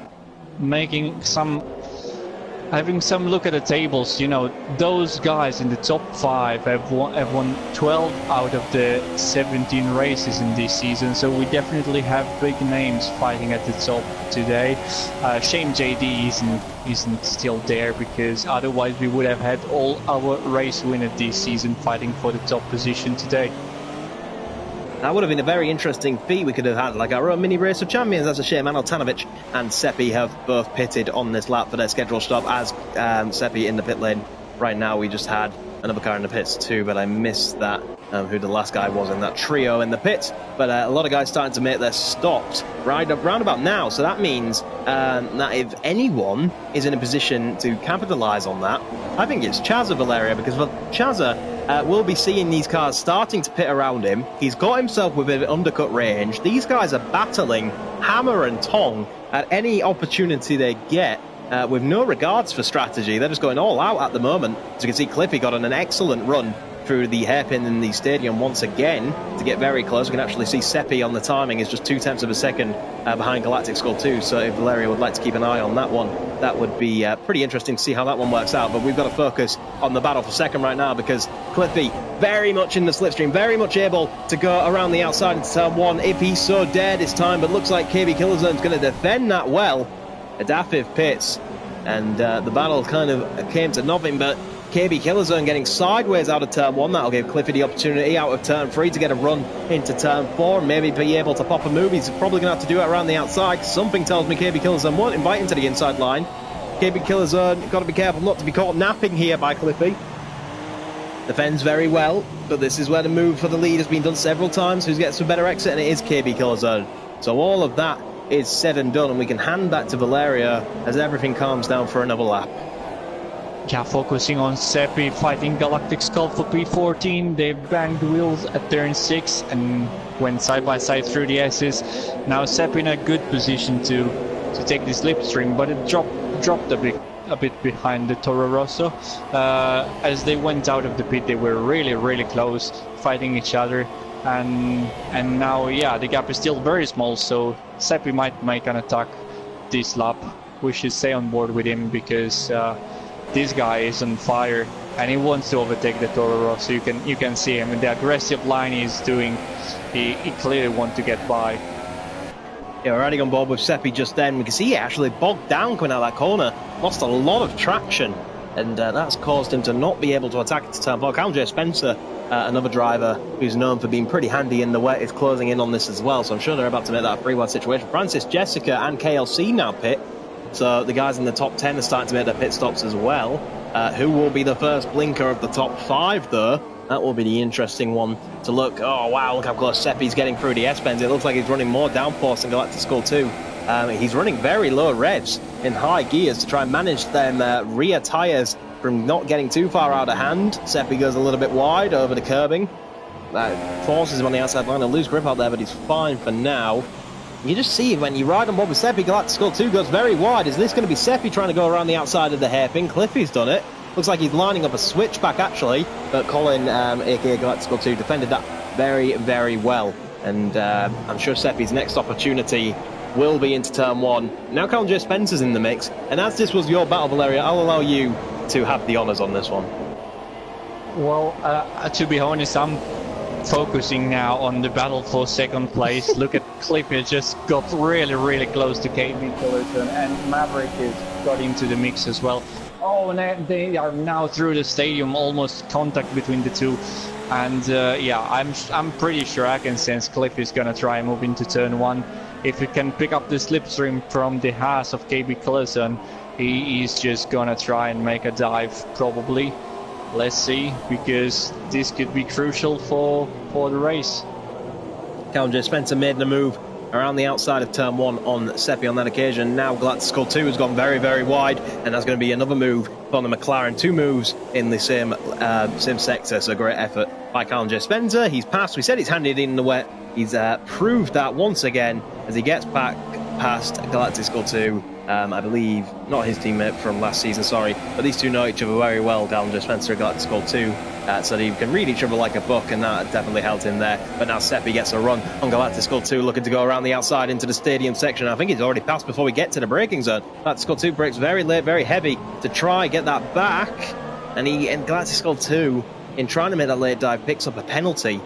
having some look at the tables. You know, those guys in the top 5 have won 12 out of the 17 races in this season, so we definitely have big names fighting at the top today. Shame JD isn't still there, because otherwise we would have had all our race winners this season fighting for the top position today. That would have been a very interesting feat. We could have had like our own mini race of champions. That's a shame. Anil Tanovic and Seppi have both pitted on this lap for their scheduled stop, as Seppi in the pit lane right now. We just had another car in the pits too, but I missed that who the last guy was in that trio in the pits. But a lot of guys starting to make their stops right round about now. So that means that if anyone is in a position to capitalise on that, I think it's Chazza Valeria, because Chazza will be seeing these cars starting to pit around him. He's got himself within undercut range. These guys are battling hammer and tong at any opportunity they get. With no regards for strategy. They're just going all out at the moment. As you can see, Cliffy got on an excellent run through the hairpin in the stadium once again to get very close. We can actually see Seppi on the timing is just 0.2 of a second behind Galactic Skull 2. So if Valeria would like to keep an eye on that one, that would be pretty interesting to see how that one works out. But we've got to focus on the battle for second right now, because Cliffy very much in the slipstream, very much able to go around the outside into turn one if he so dare this time. But looks like KB Killerzone's going to defend that well. Adaptive pits, and the battle kind of came to nothing, but KB Killerzone getting sideways out of turn one. That'll give Cliffy the opportunity out of turn three to get a run into turn four and maybe be able to pop a move. He's probably going to have to do it around the outside. Something tells me KB Killerzone won't invite him to the inside line. KB Killerzone, got to be careful not to be caught napping here by Cliffy. Defends very well, but this is where the move for the lead has been done several times. Who gets a better exit, and it is KB Killerzone. So all of that is said and done, and we can hand back to Valeria as everything calms down for another lap. Yeah, focusing on Seppi fighting Galactic Skull for P14. They banged the wheels at turn 6 and went side by side through the S's. Now Seppi in a good position to take the slipstream, but it dropped a bit behind the Toro Rosso. As they went out of the pit, they were really close, fighting each other. And now, yeah, the gap is still very small, so Seppi might make an attack this lap. We should stay on board with him, because this guy is on fire and he wants to overtake the Toro Rosso. You can see him in the aggressive line he's doing. He clearly wants to get by. Yeah, we're riding on board with Seppi just then. We can see he actually bogged down coming out of that corner, lost a lot of traction, and that's caused him to not be able to attack into turn 4. Cal J. Spencer, another driver who's known for being pretty handy in the wet, is closing in on this as well, so I'm sure they're about to make that a 3-1 situation. Francis, Jessica and KLC now pit, so the guys in the top 10 are starting to make their pit stops as well. Who will be the first blinker of the top 5 though? That will be the interesting one to look. Oh wow, look how close Seppi's getting through the S-bends. It looks like he's running more downforce than Galactic Skull 2. He's running very low revs in high gears to try and manage them rear tyres from not getting too far out of hand. Seppi goes a little bit wide over the curbing. Forces him on the outside line, a loose grip out there, but he's fine for now. You just see when you ride on board with Seppi, Galactic Skull 2 goes very wide. Is this going to be Seppi trying to go around the outside of the hairpin? Cliffy's done it. Looks like he's lining up a switchback actually, but Colin, aka Galactic Skull 2, defended that very well. And I'm sure Seppi's next opportunity will be into turn 1. Now Colin J. Spencer's in the mix, and as this was your battle, Valeria, I'll allow you to have the honours on this one. Well, to be honest, I'm focusing now on the battle for second place. Look at Cliffy just got really close to KB Killerton, and Maverick has got into the mix as well. Oh, and they are now through the stadium, almost contact between the two. And yeah, I'm pretty sure I can sense Cliffy's gonna try and move into turn 1. If he can pick up the slipstream from the Haas of KB Killerton, he is just gonna try and make a dive probably. Let's see, because this could be crucial for the race. Callum J. Spencer made the move around the outside of turn 1 on Seppi on that occasion. Now Galactic Skull 2 has gone very wide, and that's going to be another move from the McLaren. 2 moves in the same sector, so great effort by Callum J. Spencer. He's passed, we said he's handed in the wet. He's proved that once again as he gets back past Galactic Skull 2. I believe, not his teammate from last season, sorry, but these two know each other very well, Callum J. Spencer and Galactic Skull 2, so they can read each other like a book, and that definitely helped him there. But now Seppi gets a run on Galactic Skull 2, looking to go around the outside into the stadium section. I think he's already passed before we get to the braking zone. Galactic Skull 2 brakes very late, very heavy to try get that back, and Galactic Skull 2, in trying to make that late dive, picks up a penalty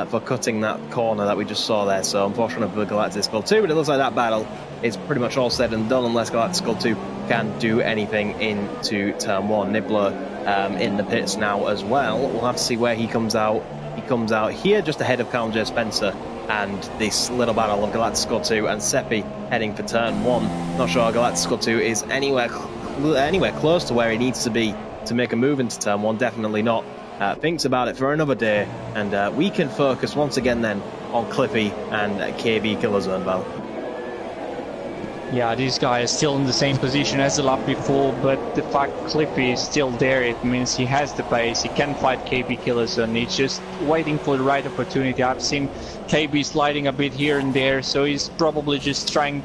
for cutting that corner that we just saw there. So unfortunate for Galactic Skull 2, but it looks like that battle is pretty much all said and done unless Galactic Skull 2 can do anything into turn 1. Nibbler in the pits now as well. We'll have to see where he comes out. He comes out here just ahead of Callum J. Spencer, and this little battle of Galactic Skull 2 and Seppi heading for turn 1. Not sure Galactic Skull 2 is anywhere close to where he needs to be to make a move into turn 1. Definitely not thinks about it for another day, and we can focus once again then on Cliffy and KB Killerzone, Val. Yeah, this guy is still in the same position as the lap before, but the fact Cliffy is still there, it means he has the pace, he can fight KB Killerzone, he's just waiting for the right opportunity. I've seen KB sliding a bit here and there, so he's probably just trying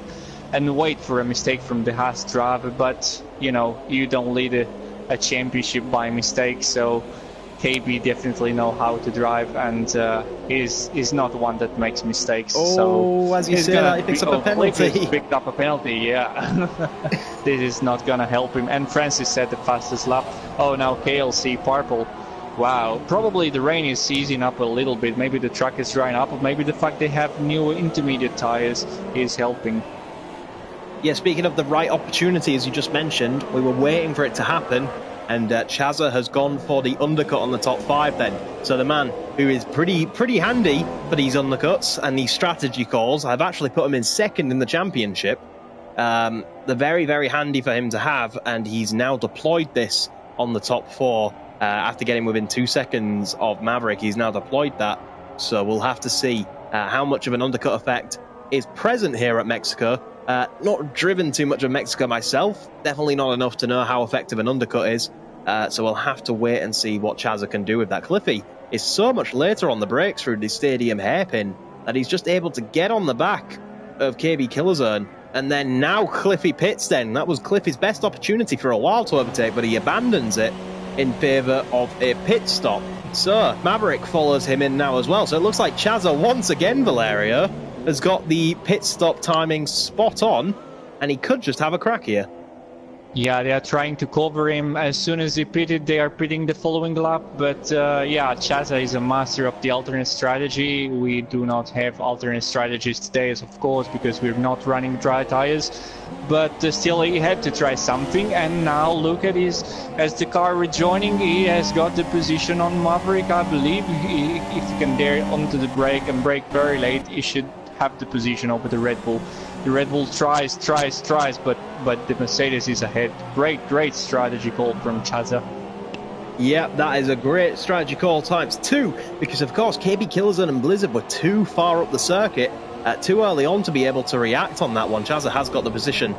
and wait for a mistake from the Haas driver, but you know, you don't lead a championship by mistake, so KB definitely know how to drive, and is not one that makes mistakes. Oh, so as you say that, he picks up a penalty. He picked up a penalty, yeah. This is not gonna help him. And Francis said the fastest lap. Oh, now KLC purple. Wow, probably the rain is easing up a little bit. Maybe the track is drying up, or maybe the fact they have new intermediate tires is helping. Yeah, speaking of the right opportunity, as you just mentioned, we were waiting for it to happen. And Chazza has gone for the undercut on the top 5 then. So the man who is pretty handy for these undercuts and these strategy calls, I've actually put him in second in the championship. They're very, very handy for him to have, and he's now deployed this on the top 4 after getting within 2 seconds of Maverick. He's now deployed that, so we'll have to see how much of an undercut effect is present here at Mexico. Not driven too much of Mexico myself, definitely not enough to know how effective an undercut is, so we'll have to wait and see what Chazza can do with that. Cliffy is so much later on the brakes through the stadium hairpin that he's just able to get on the back of KB Killerzone, and then now Cliffy pits then. That was Cliffy's best opportunity for a while to overtake, but he abandons it in favour of a pit stop. So Maverick follows him in now as well, so it looks like Chazza once again, Valerio, has got the pit stop timing spot on, and he could just have a crack here. Yeah, they are trying to cover him. As soon as he pitted, they are pitting the following lap. But yeah, Chazza is a master of the alternate strategy. We do not have alternate strategies today, of course, because we're not running dry tires. But still, he had to try something. And now look at his, as the car rejoining, he has got the position on Maverick, I believe. If he can dare onto the brake and brake very late, he should have the position over the Red Bull. The Red Bull tries, but the Mercedes is ahead. Great strategy call from Chazza. Yeah, that is a great strategy call times 2, because of course KB Killerzone and Blizzard were too far up the circuit, too early on to be able to react on that one. Chazza has got the position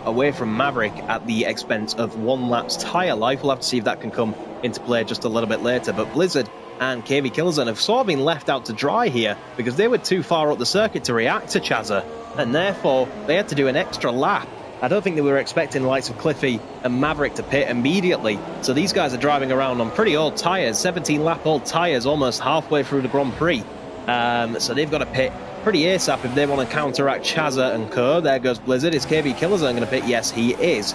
away from Maverick at the expense of 1 lap's tyre life. We'll have to see if that can come into play just a little bit later, but Blizzard and KB Killerzone have sort of been left out to dry here because they were too far up the circuit to react to Chazza, and therefore they had to do an extra lap. I don't think they were expecting the likes of Cliffy and Maverick to pit immediately, so these guys are driving around on pretty old tyres, 17-lap old tyres, almost halfway through the Grand Prix. So they've got to pit pretty ASAP if they want to counteract Chazza and co. There goes Blizzard. Is KB Killerzone going to pit? Yes, he is.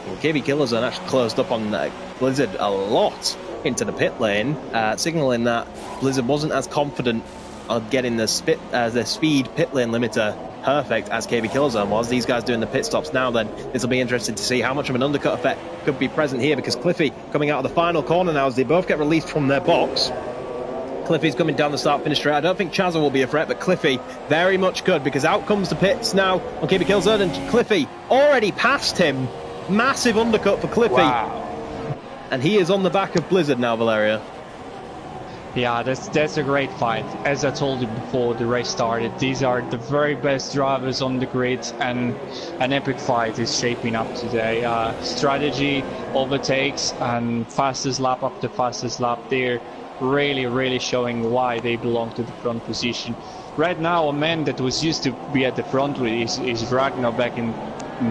Well, KB Killerzone actually closed up on Blizzard a lot into the pit lane, signalling that Blizzard wasn't as confident of getting the speed pit lane limiter perfect as KB Killerzone was. These guys doing the pit stops now then. This will be interesting to see how much of an undercut effect could be present here, because Cliffy coming out of the final corner now as they both get released from their box. Cliffy's coming down the start-finish straight. I don't think Chazza will be a threat, but Cliffy very much could, because out comes the pits now on KB Killerzone, and Cliffy already passed him. Massive undercut for Cliffy. Wow. And he is on the back of Blizzard now, Valeria. Yeah, that's a great fight. As I told you before the race started, these are the very best drivers on the grid, and an epic fight is shaping up today. Strategy, overtakes, and fastest lap up to fastest lap. They're really showing why they belong to the front position. Right now, a man that was used to be at the front with is Ragnar back in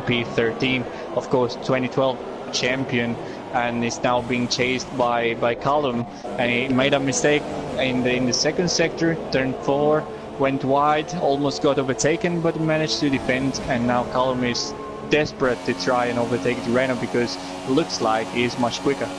P13, of course, 2012 champion, and is now being chased by Callum, and he made a mistake in the second sector, turn 4, went wide, almost got overtaken, but managed to defend, and now Callum is desperate to try and overtake Renault because it looks like he's much quicker.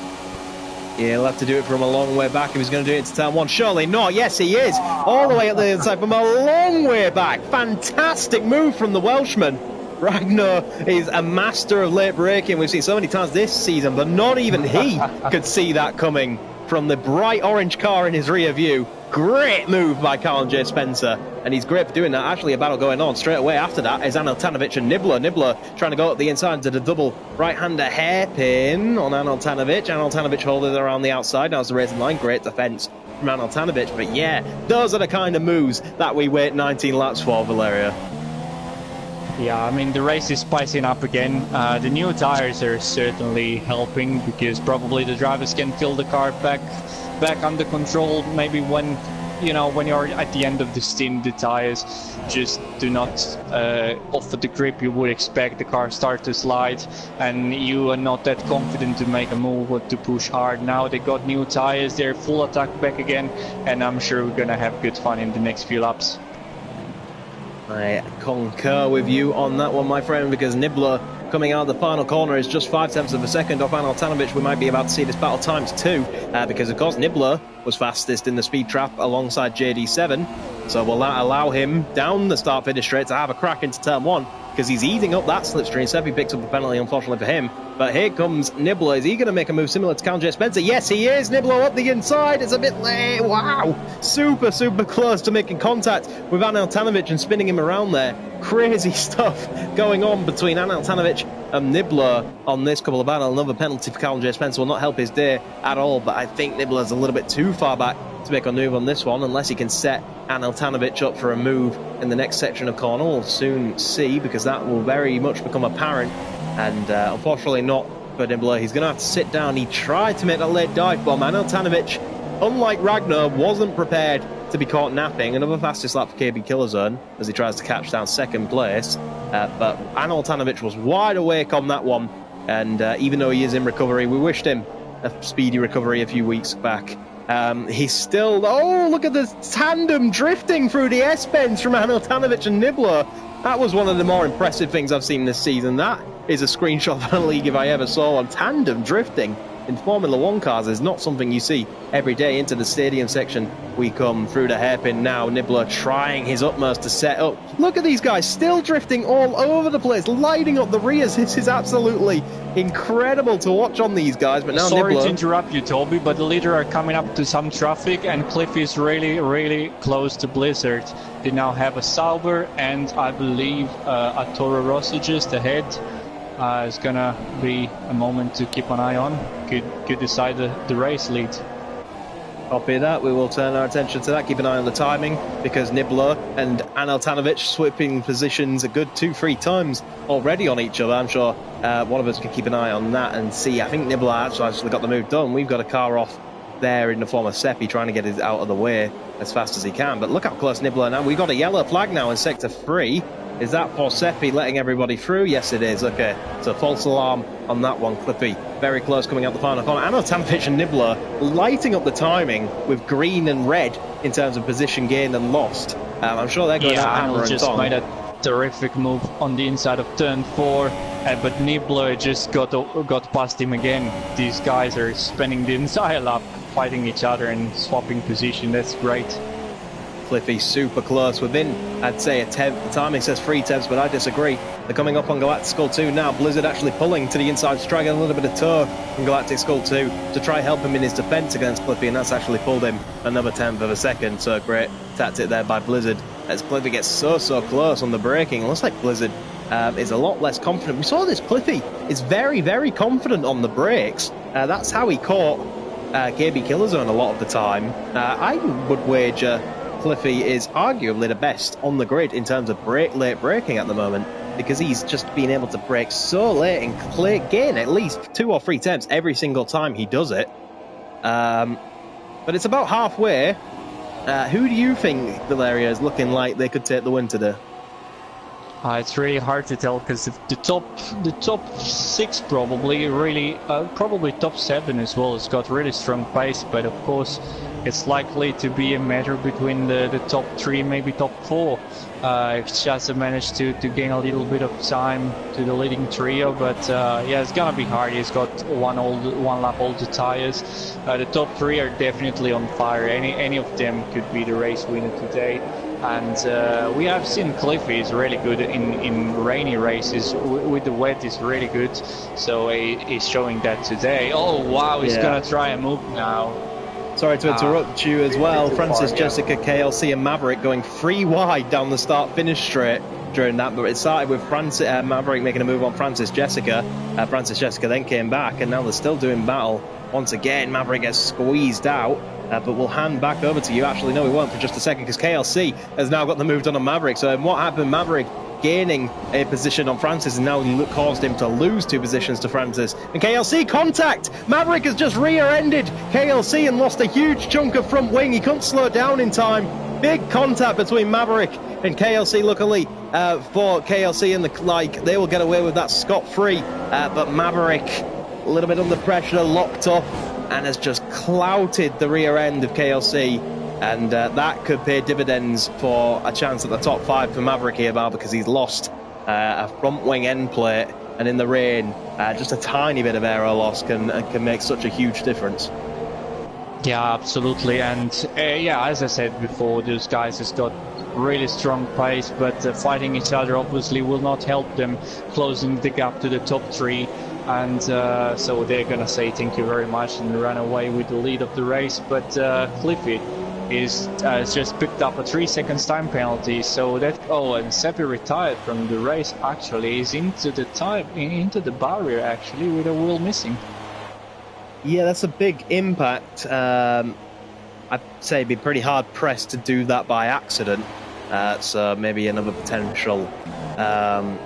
Yeah, he'll have to do it from a long way back if he's going to do it to turn 1. Surely not. Yes, he is. All the way up the inside from a long way back. Fantastic move from the Welshman. Ragnar is a master of late braking. We've seen so many times this season, but not even he could see that coming from the bright orange car in his rear view. Great move by Carl J. Spencer, and he's great for doing that. Actually, a battle going on straight away after that is Anil Tanovic and Nibbler. Nibbler trying to go up the inside to the double right-hander hairpin on Anil Tanovic. Anil Tanovic holding it around the outside. Now it's the racing line. Great defense from Anil Tanovic. But yeah, those are the kind of moves that we wait 19 laps for, Valeria. Yeah, I mean, the race is spicing up again. The new tires are certainly helping because probably the drivers can feel the car back under control. Maybe when you're at the end of the stint, the tires just do not offer the grip you would expect. The car starts to slide and you are not that confident to make a move or to push hard. Now they got new tires, they're full attack back again, and I'm sure we're gonna have good fun in the next few laps. I concur with you on that one, my friend, because Nibbler coming out of the final corner is just 0.5 of a second off Anil Tanovic. We might be about to see this battle times 2 because, of course, Nibbler was fastest in the speed trap alongside JD7. So we'll allow him down the start-finish straight to have a crack into turn 1 because he's eating up that slipstream. Seppi picks up the penalty, unfortunately for him. But here comes Nibbler. Is he going to make a move similar to Cal J. Spencer? Yes, he is. Nibbler up the inside. It's a bit late. Wow. Super, super close to making contact with Anil Tanovic and spinning him around there. Crazy stuff going on between Anil Tanovic and Nibbler on this couple of battles. Another penalty for Cal J. Spencer will not help his day at all. But I think Nibbler's a little bit too far back to make a move on this one, unless he can set Anil Tanovic up for a move in the next section of corner. We'll soon see, because that will very much become apparent. And unfortunately not for Nibbler. He's going to have to sit down. He tried to make that late dive bomb. Anil Tanovic, unlike Ragnar, wasn't prepared to be caught napping. Another fastest lap for KB Killerzone as he tries to catch down second place. But Anil Tanovic was wide awake on that one. And even though he is in recovery, we wished him a speedy recovery a few weeks back. He's still... Oh, look at the tandem drifting through the S-bends from Anil Tanovic and Nibbler. That was one of the more impressive things I've seen this season. That is a screenshot of a league if I ever saw one. Tandem drifting in Formula 1 cars is not something you see every day. Into the stadium section we come through the hairpin now. Nibbler trying his utmost to set up. Look at these guys still drifting all over the place, lighting up the rears. This is absolutely incredible to watch on these guys. But now sorry Nibbler... to interrupt you, Toby, but the leader are coming up to some traffic and Cliff is really close to Blizzard. They now have a Sauber and I believe a Toro Rosso just ahead. It's gonna be a moment to keep an eye on. Could decide the race lead. Copy that. We will turn our attention to that. Keep an eye on the timing, because Nibbler and Anil Tanovic swapping positions a good 2-3 times already on each other. I'm sure one of us can keep an eye on that and see. I think Nibbler actually got the move done. We've got a car off there in the form of Seppi trying to get it out of the way as fast as he can. But look how close Nibbler now. We've got a yellow flag now in sector 3. Is that for Seppi letting everybody through? Yes, it is. Okay, so false alarm on that one. Clippy very close coming out the final corner. Anil Tanovic and Nibbler lighting up the timing with green and red in terms of position gained and lost. I'm sure they're going to hammer and just tong. made a terrific move on the inside of turn 4, but Nibbler just got past him again. These guys are spending the entire lap fighting each other and swapping position. That's great. Cliffy super close, within, I'd say, a tenth. The timing says 3 tenths, but I disagree. They're coming up on Galactic Skull 2 now. Blizzard actually pulling to the inside to try and get a little bit of tow from Galactic Skull 2 to try help him in his defense against Cliffy, and that's actually pulled him another tenth of a second. So great tactic there by Blizzard as Cliffy gets so close on the braking. It looks like Blizzard is a lot less confident. We saw this. Cliffy is very confident on the brakes. That's how he caught KB Killerzone a lot of the time. I would wager Cliffy is arguably the best on the grid in terms of late braking at the moment, because he's just been able to brake so late and gain at least 2 or 3 tenths every single time he does it. But it's about halfway. Who do you think, Valeria, is looking like they could take the win today? It's really hard to tell, because the top 6 probably top 7 as well. It's got really strong pace, but of course it's likely to be a matter between the top 3, maybe top 4. If Shasa managed to gain a little bit of time to the leading trio, but yeah, it's gonna be hard. He's got one lap older tires. The top 3 are definitely on fire. Any of them could be the race winner today. And we have seen Cliffy is really good in rainy races. With the wet, is really good. So he's showing that today. Oh wow, he's gonna try a move now. Sorry to interrupt you as well. Francis, far, Jessica, KLC and Maverick going 3 wide down the start-finish straight during that, but it started with Francis, Maverick making a move on Francis, Jessica. Francis, Jessica then came back, and now they're still doing battle. Once again, Maverick gets squeezed out, but we'll hand back over to you. Actually, no, we won't for just a second, because KLC has now got the move done on Maverick. So what happened? Maverick gaining a position on Francis and now caused him to lose 2 positions to Francis. And KLC contact! Maverick has just rear-ended KLC and lost a huge chunk of front wing. He couldn't slow down in time. Big contact between Maverick and KLC. Luckily for KLC and they will get away with that scot-free. But Maverick, a little bit under pressure, locked up, and has just clouted the rear end of KLC. And that could pay dividends for a chance at the top 5 for Maverick here, Val, because he's lost a front wing end plate, and in the rain, just a tiny bit of aero loss can make such a huge difference. Yeah, absolutely. And yeah, as I said before, those guys has got really strong pace, but fighting each other obviously will not help them closing the gap to the top 3. And so they're gonna say thank you very much and run away with the lead of the race. But Cliffy has just picked up a 3 seconds time penalty, so that and Seppi retired from the race. Actually is into the barrier actually with a wheel missing. Yeah, that's a big impact. I'd say it'd be pretty hard pressed to do that by accident, so maybe another potential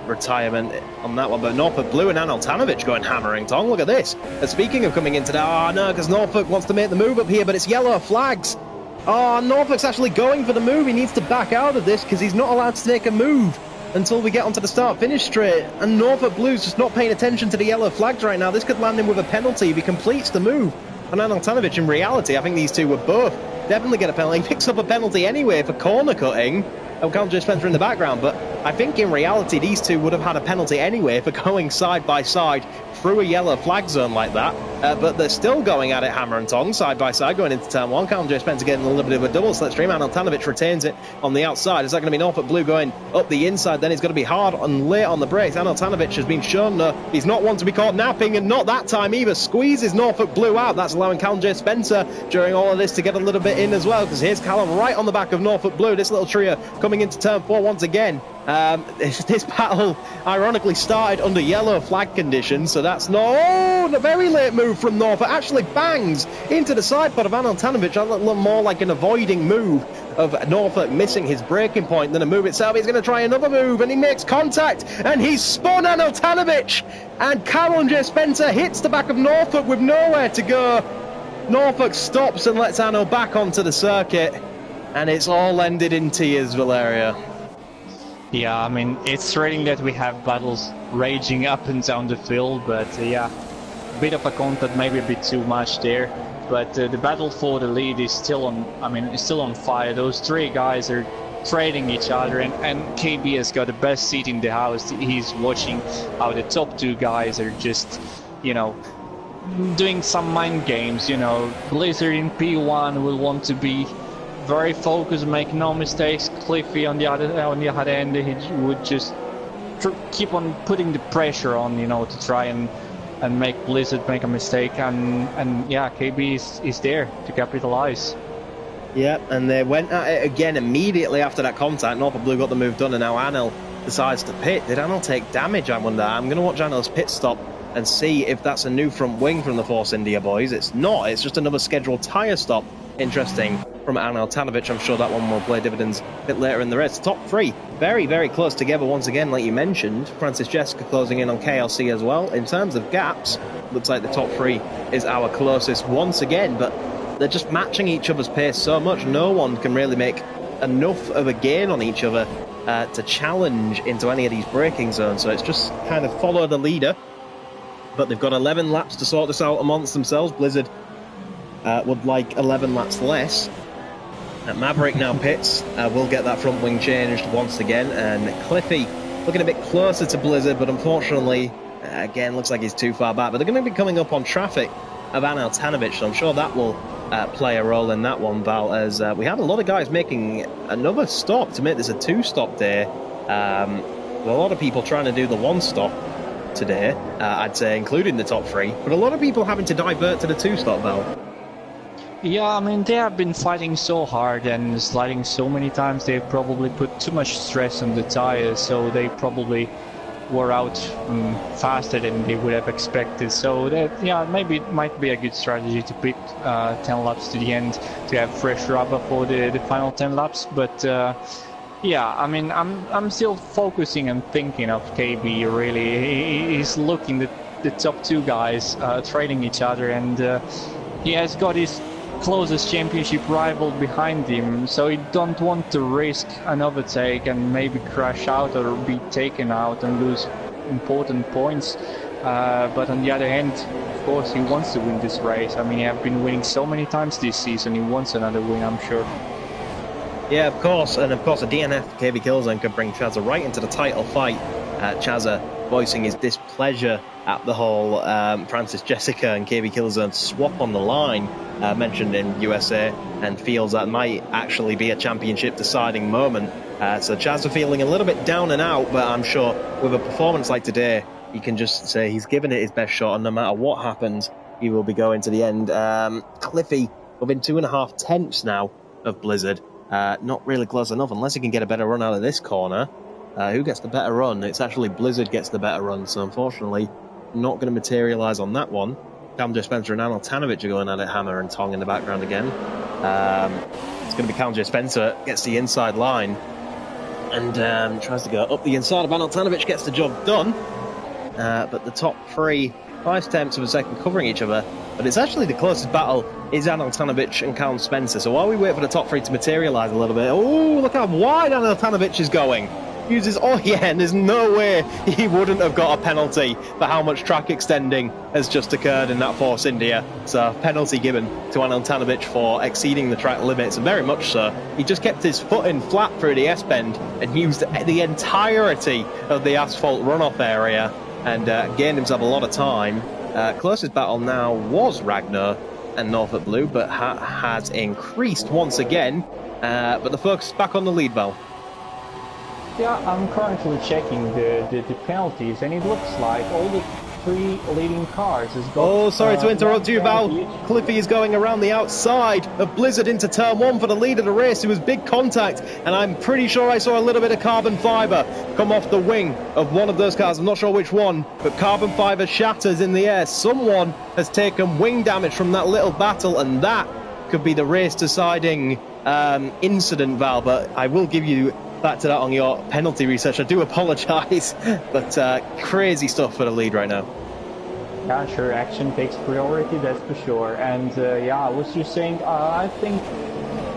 retirement on that one. But Norfolk Blue and Aneltanovic going hammering Tong. Look at this. Speaking of coming into that, no, because Norfolk wants to make the move up here, but it's yellow flags. Norfolk's actually going for the move. He needs to back out of this because he's not allowed to take a move until we get onto the start-finish straight. And Norfolk Blue's just not paying attention to the yellow flags right now. This could land him with a penalty if he completes the move. And Aneltanovic, in reality, I think these two would both definitely get a penalty. He picks up a penalty anyway for corner cutting. Alcantara Spencer in the background, but I think in reality these two would have had a penalty anyway for going side by side through a yellow flag zone like that. But they're still going at it hammer and tongs, side by side, going into turn 1. Alcantara Spencer getting a little bit of a double slipstream. Aneltanovic retains it on the outside. Is that going to be Norfolk Blue going up the inside? Then he's going to be hard and late on the brakes. Aneltanovic has been shown he's not one to be caught napping, and not that time either. Squeezes Norfolk Blue out. That's allowing Alcantara Spencer during all of this to get a little bit in as well, because here's Callum right on the back of Norfolk Blue. This little trio coming into turn 4 once again. This battle ironically started under yellow flag conditions, so that's not a very late move from Norfolk. Actually bangs into the side pod of Aneltanovic, a little more like an avoiding move of Norfolk missing his braking point than a move itself. He's going to try another move, and he makes contact, and he's spun Aneltanovic, and Carol J. Spencer hits the back of Norfolk with nowhere to go. Norfolk stops and lets Anno back onto the circuit, and it's all ended in tears, Valeria. Yeah, I mean, it's thrilling that we have battles raging up and down the field, but yeah, a bit of a contact, maybe a bit too much there. But the battle for the lead is still on. I mean, it's still on fire. Those 3 guys are trading each other, and KB has got the best seat in the house. He's watching how the top 2 guys are just, doing some mind games. Blizzard in P1 will want to be very focused, make no mistakes. Cliffy on the other end, he would just keep on putting the pressure on, to try and make Blizzard make a mistake, and yeah, KB is there to capitalize. Yeah, and they went at it again immediately after that contact. Norfolk Blue got the move done, and now Anel decides to pit. Did Anel take damage, I wonder? I'm going to watch Anel's pit stop and see if that's a new front wing from the Force India boys. It's not, it's just another scheduled tyre stop. Interesting from Aneltanovic. I'm sure that one will play dividends a bit later in the race. Top 3 very, very close together once again, like you mentioned. Francis Jessica closing in on KLC as well. In terms of gaps, looks like the top 3 is our closest once again, but they're just matching each other's pace so much. No one can really make enough of a gain on each other to challenge into any of these braking zones, so it's just kind of follow the leader. But they've got 11 laps to sort this out amongst themselves. Blizzard would like 11 laps less. Maverick now pits. Will get that front wing changed once again. And Cliffy looking a bit closer to Blizzard, but unfortunately, again, looks like he's too far back. But they're going to be coming up on traffic of Aneltanovic, so I'm sure that will play a role in that one, Val, as we had a lot of guys making another stop to make this a 2-stop day. A lot of people trying to do the 1-stop today, I'd say, including the top 3, but a lot of people having to divert to the 2-stop, Val. Yeah, I mean, they have been fighting so hard and sliding so many times, they've probably put too much stress on the tires, so they probably were out faster than they would have expected. So that, yeah, maybe it might be a good strategy to pit 10 laps to the end to have fresh rubber for the final 10 laps. But yeah, I mean, I'm still focusing and thinking of KB. Really, he's looking the top two guys trailing each other, and he has got his closest championship rival behind him, so he don't want to risk an overtake and maybe crash out or be taken out and lose important points. But on the other hand, of course, he wants to win this race. I mean, he has been winning so many times this season. He wants another win, I'm sure. Yeah, of course, and of course a DNF for KB Killzone could bring Chazza right into the title fight. Chazza voicing his displeasure at the whole Francis Jessica and KB Killzone swap on the line mentioned in USA, and feels that might actually be a championship deciding moment. So Chazza feeling a little bit down and out, but I'm sure with a performance like today, he can just say he's given it his best shot, and no matter what happens, he will be going to the end. Cliffy within 2.5 tenths now of Blizzard. Not really close enough unless he can get a better run out of this corner. Who gets the better run? It's actually Blizzard gets the better run, so unfortunately not going to materialise on that one. Callum Spencer and Anil Tanovic are going at it hammer and tong in the background again. It's going to be Callum Spencer gets the inside line and tries to go up the inside of Anil Tanovic, gets the job done. But the top three, 5 tenths of a second covering each other. But it's actually the closest battle is Anil Tanovic and Callum Spencer. So while we wait for the top three to materialise a little bit, oh, look how wide Anil Tanovic is going. Uses, oh yeah, and there's no way he wouldn't have got a penalty for how much track extending has just occurred in that Force India. So penalty given to Anil Tanovic for exceeding the track limits, and very much so. He just kept his foot in flat through the S-bend and used the entirety of the asphalt runoff area and gained himself a lot of time. Closest battle now was Ragnar and Norfolk Blue, but has increased once again. But the focus is back on the lead valve. Yeah, I'm currently checking the penalties, and it looks like all the 3 leading cars has got... Oh, sorry to interrupt you, Val. Cliffy is going around the outside of Blizzard into turn 1 for the lead of the race. It was big contact, and I'm pretty sure I saw a little bit of carbon fibre come off the wing of one of those cars. I'm not sure which one, but carbon fibre shatters in the air. Someone has taken wing damage from that little battle, and that could be the race-deciding incident, Val, but I will give you back to that on your penalty research. I do apologise, but crazy stuff for the lead right now. Yeah, sure, action takes priority, that's for sure. And yeah, I was just saying, I think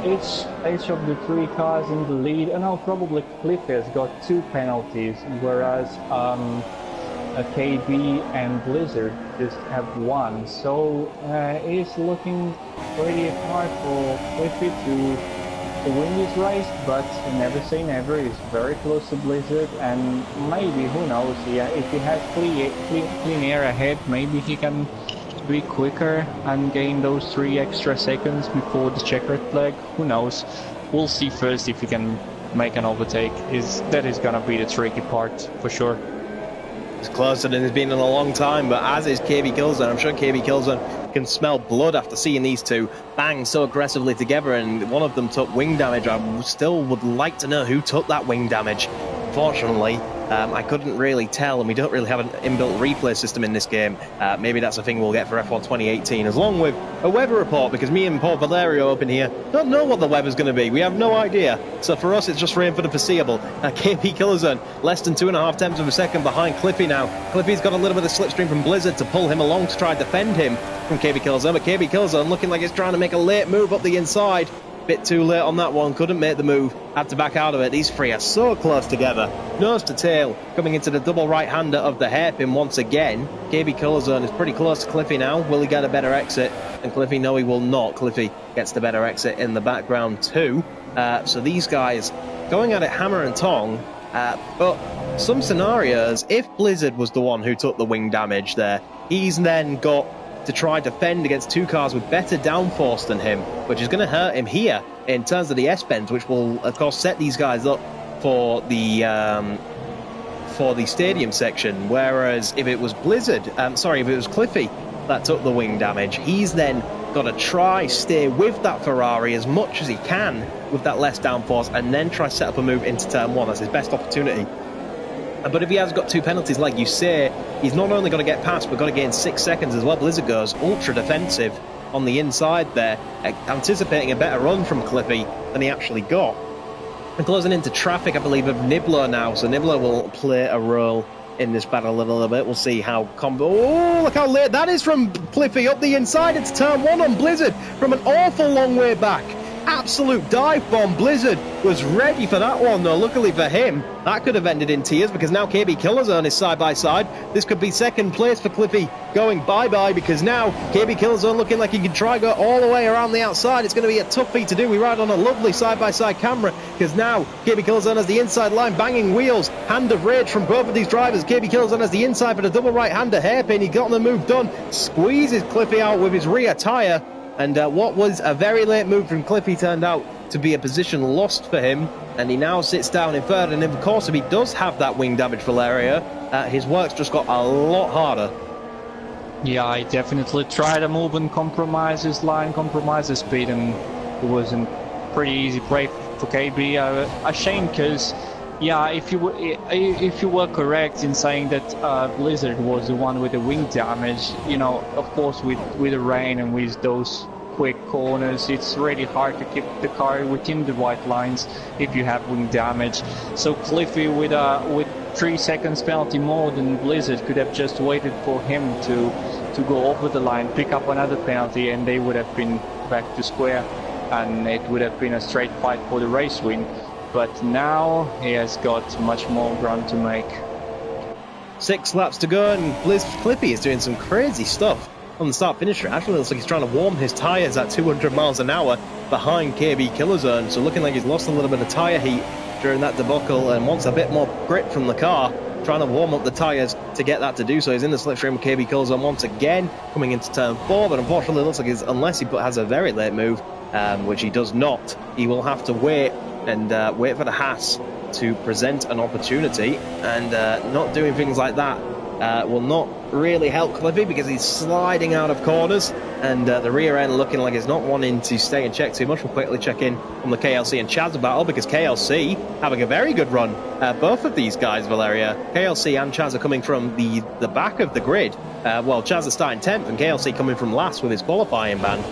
each of the 3 cars in the lead, and now probably Cliff has got 2 penalties, whereas KB and Blizzard just have 1. So it's looking pretty hard for Cliffy to win this race, but never say never. He's very close to Blizzard, and maybe, who knows, yeah, if he has clean air ahead, maybe he can be quicker and gain those 3 extra seconds before the checkered flag. Who knows? We'll see first if he can make an overtake. That is gonna be the tricky part for sure. It's closer than it's been in a long time, but as is KB Killzone. I'm sure KB Killzone can smell blood after seeing these two bang so aggressively together, and one of them took wing damage. I still would like to know who took that wing damage. Unfortunately, I couldn't really tell, and we don't really have an inbuilt replay system in this game. Maybe that's a thing we'll get for F1 2018, as long with a weather report, because me and Paul Valerio up in here don't know what the weather's going to be. We have no idea. So for us, it's just rain for the foreseeable. KB Killzone, less than 2.5 tenths of a second behind Cliffy now. Cliffy's got a little bit of slipstream from Blizzard to pull him along to try and defend him from KB Killzone, but KB Killzone looking like it's trying to make a late move up the inside. Bit too late on that one, couldn't make the move, had to back out of it. These 3 are so close together, nose to tail, coming into the double right-hander of the hairpin once again. KB Killzone is pretty close to Cliffy now. Will he get a better exit? And Cliffy, no, he will not. Cliffy gets the better exit in the background too. So these guys going at it hammer and tong, but some scenarios, if Blizzard was the one who took the wing damage there, he's then got to try defend against 2 cars with better downforce than him, which is going to hurt him here in terms of the S-bends, which will of course set these guys up for the stadium section. Whereas if it was if it was Cliffy that took the wing damage, he's then got to try stay with that Ferrari as much as he can with that less downforce, and then try set up a move into turn 1. That's his best opportunity. But if he has got 2 penalties, like you say, he's not only got to get past, but got to gain 6 seconds as well. Blizzard goes ultra defensive on the inside there, anticipating a better run from Cliffy than he actually got. And closing into traffic, I believe, of Nibbler now. So Nibbler will play a role in this battle a little bit. We'll see how oh, look how late that is from Cliffy up the inside into turn 1 on Blizzard from an awful long way back. Absolute dive bomb. Blizzard was ready for that one, though. Luckily for him, that could have ended in tears, because now KB Killerzone is side by side. This could be second place for Cliffy going bye-bye, because now KB Killerzone looking like he can try go all the way around the outside. It's going to be a tough feat to do. We ride on a lovely side-by-side camera, because now KB Killerzone has the inside line, banging wheels. Hand of rage from both of these drivers. KB Killerzone has the inside for the double right-hander hairpin. He got the move done. Squeezes Cliffy out with his rear tyre. And what was a very late move from Cliffy turned out to be a position lost for him. And he now sits down in third. And of course, if he does have that wing damage, Valeria, his work's just got a lot harder. Yeah, I definitely tried a move and compromise his line, compromise his speed, and it was a pretty easy break for KB. A shame, because yeah, if you were correct in saying that Blizzard was the one with the wing damage, you know, of course with the rain and with those quick corners, it's really hard to keep the car within the white lines if you have wing damage. So Cliffy with 3 seconds penalty more than Blizzard could have just waited for him to go over the line, pick up another penalty, and they would have been back to square, and it would have been a straight fight for the race win. But now he has got much more ground to make. 6 laps to go, and Cliffy is doing some crazy stuff on the start-finish. Actually, it looks like he's trying to warm his tyres at 200 miles an hour behind KB Killerzone. So looking like he's lost a little bit of tyre heat during that debacle and wants a bit more grip from the car, trying to warm up the tyres to get that to do so. He's in the slipstream with KB Killerzone once again, coming into turn 4, but unfortunately it looks like unless he has a very late move, which he does not, he will have to wait and wait for the Haas to present an opportunity, and not doing things like that will not really help Cliffy, because he's sliding out of corners, and the rear end looking like it's not wanting to stay and check too much. We'll quickly check in on the KLC and Chaz battle, because KLC having a very good run. Both of these guys, Valeria, KLC and Chaz, are coming from the back of the grid. Well, Chaz is starting 10th and KLC coming from last with his qualifying ban.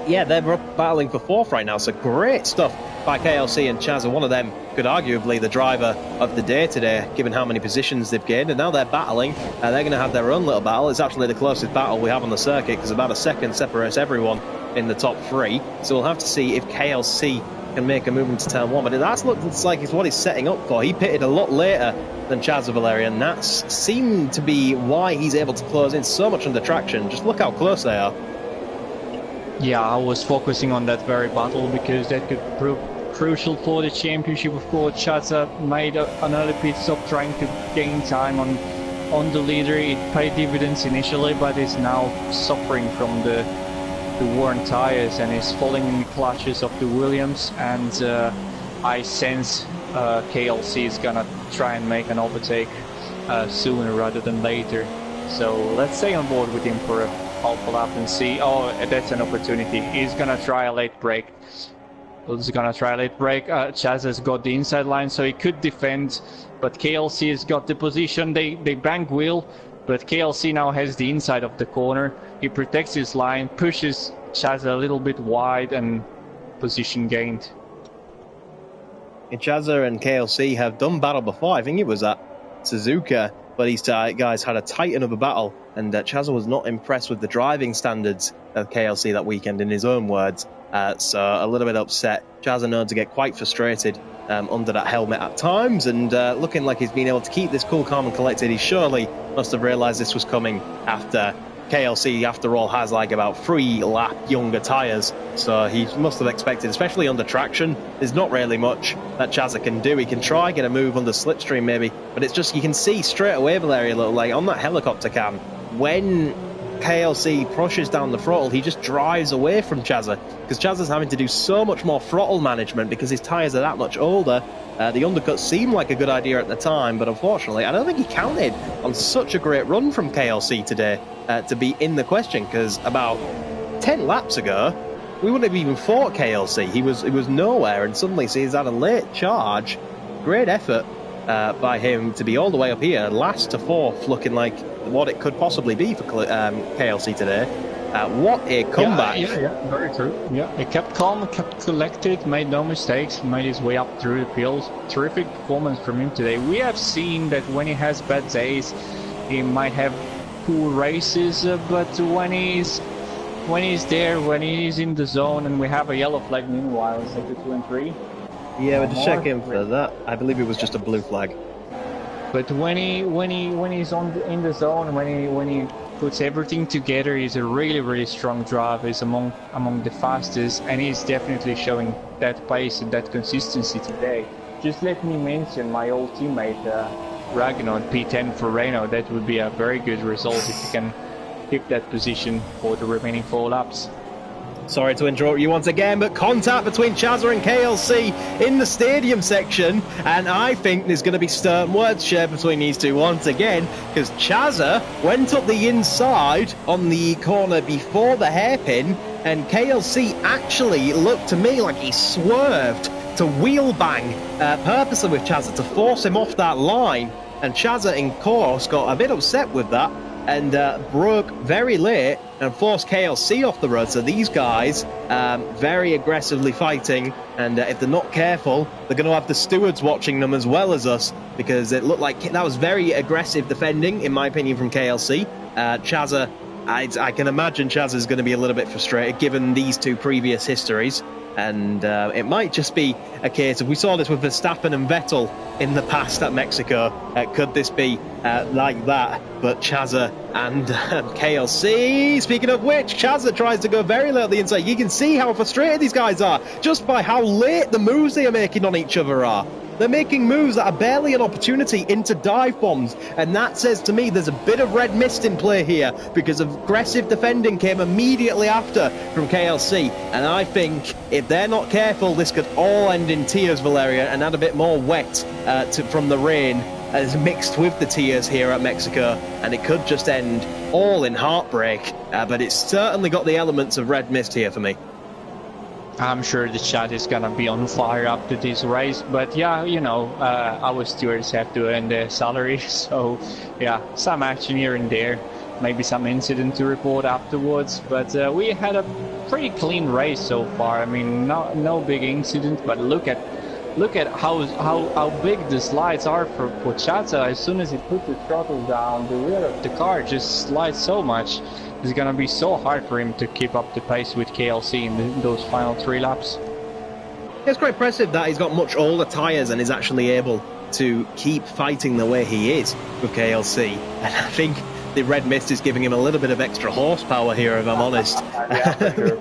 Yeah, they're battling for 4th right now, so great stuff by KLC and Chaz, and one of them could arguably the driver of the day today, given how many positions they've gained. And now they're battling. They're going to have their own little battle. It's actually the closest battle we have on the circuit, because about a second separates everyone in the top 3. So we'll have to see if KLC can make a move into turn 1. But that looks like it's what he's setting up for. He pitted a lot later than Chaz and Valeria, and that seemed to be why he's able to close in so much under traction. Just look how close they are. Yeah, I was focusing on that very battle, because that could prove crucial for the championship. Of course, Chaza made an early pit stop trying to gain time on the leader. It paid dividends initially, but is now suffering from the worn tires and is falling in the clutches of the Williams. And I sense KLC is gonna try and make an overtake sooner rather than later. So let's stay on board with him for a half a lap and see. Oh, that's an opportunity. He's gonna try a late break. Chaz has got the inside line, so he could defend, but KLC has got the position. They bank wheel, but KLC now has the inside of the corner. He protects his line, pushes Chaz a little bit wide, and position gained. Chazza and KLC have done battle before. I think it was at Suzuka, but these guys had a titan of a battle, and Chazza was not impressed with the driving standards of KLC that weekend, in his own words. So a little bit upset. Chazza known to get quite frustrated under that helmet at times, and looking like he's been able to keep this cool, calm and collected. He surely must have realised this was coming after KLC, after all, has like about 3 lap younger tyres, so he must have expected, especially under traction, there's not really much that Chazza can do. He can try get a move under slipstream maybe, but it's just, you can see straight away, Valeria, like on that helicopter cam, when KLC pushes down the throttle, he just drives away from Chazza, because Chazza's having to do so much more throttle management because his tyres are that much older. The undercut seemed like a good idea at the time, but unfortunately I don't think he counted on such a great run from KLC today. to be in the question, because about 10 laps ago, we wouldn't have even fought KLC. He was nowhere, and suddenly he's had a late charge. Great effort by him to be all the way up here, last to fourth, looking like what it could possibly be for KLC today. What a comeback. Yeah, very true. Yeah, he kept calm, kept collected, made no mistakes, made his way up through the field. Terrific performance from him today. We have seen that when he has bad days, he might have poor races, but when he's there, when he's in the zone, and we have a yellow flag meanwhile in sector 2 and 3. Yeah, we're just checking for that. I believe it was just a blue flag. But when he's in the zone, when he puts everything together, he's a really strong driver. He's among the fastest, and he's definitely showing that pace and that consistency today. Just let me mention my old teammate Ragnar on P10 for Renault. That would be a very good result if he can keep that position for the remaining 4 laps. Sorry to interrupt you once again, but contact between Chazza and KLC in the stadium section, and I think there's going to be stern words shared between these two once again, because Chazza went up the inside on the corner before the hairpin, and KLC actually looked to me like he swerved to wheel bang purposely with Chazza to force him off that line, and Chazza in course got a bit upset with that and broke very late and forced KLC off the road. So these guys very aggressively fighting, and if they're not careful, they're going to have the stewards watching them as well as us, because it looked like that was very aggressive defending, in my opinion, from KLC. Chazza, I can imagine Chazza's going to be a little bit frustrated given these two previous histories. And it might just be a case of, we saw this with Verstappen and Vettel in the past at Mexico. Could this be like that? But Chazza and KLC, speaking of which, Chazza tries to go very late at the inside. You can see how frustrated these guys are just by how late the moves they are making on each other are. They're making moves that are barely an opportunity into dive bombs, and that says to me there's a bit of red mist in play here, because aggressive defending came immediately after from KLC, and I think if they're not careful, this could all end in tears, Valeria, and add a bit more wet from the rain as mixed with the tears here at Mexico, and it could just end all in heartbreak, but it's certainly got the elements of red mist here for me. I'm sure the chat is gonna be on fire after this race, but yeah, you know, our stewards have to earn their salary, so yeah, some action here and there, maybe some incident to report afterwards, but we had a pretty clean race so far. I mean, no big incident, but look at how big the slides are for Chazza. As soon as he puts the throttle down, the rear of the car just slides so much. It's gonna be so hard for him to keep up the pace with KLC in those final 3 laps. It's quite impressive that he's got much older tyres and is actually able to keep fighting the way he is with KLC. And I think the red mist is giving him a little bit of extra horsepower here, if I'm honest. Yeah, for sure.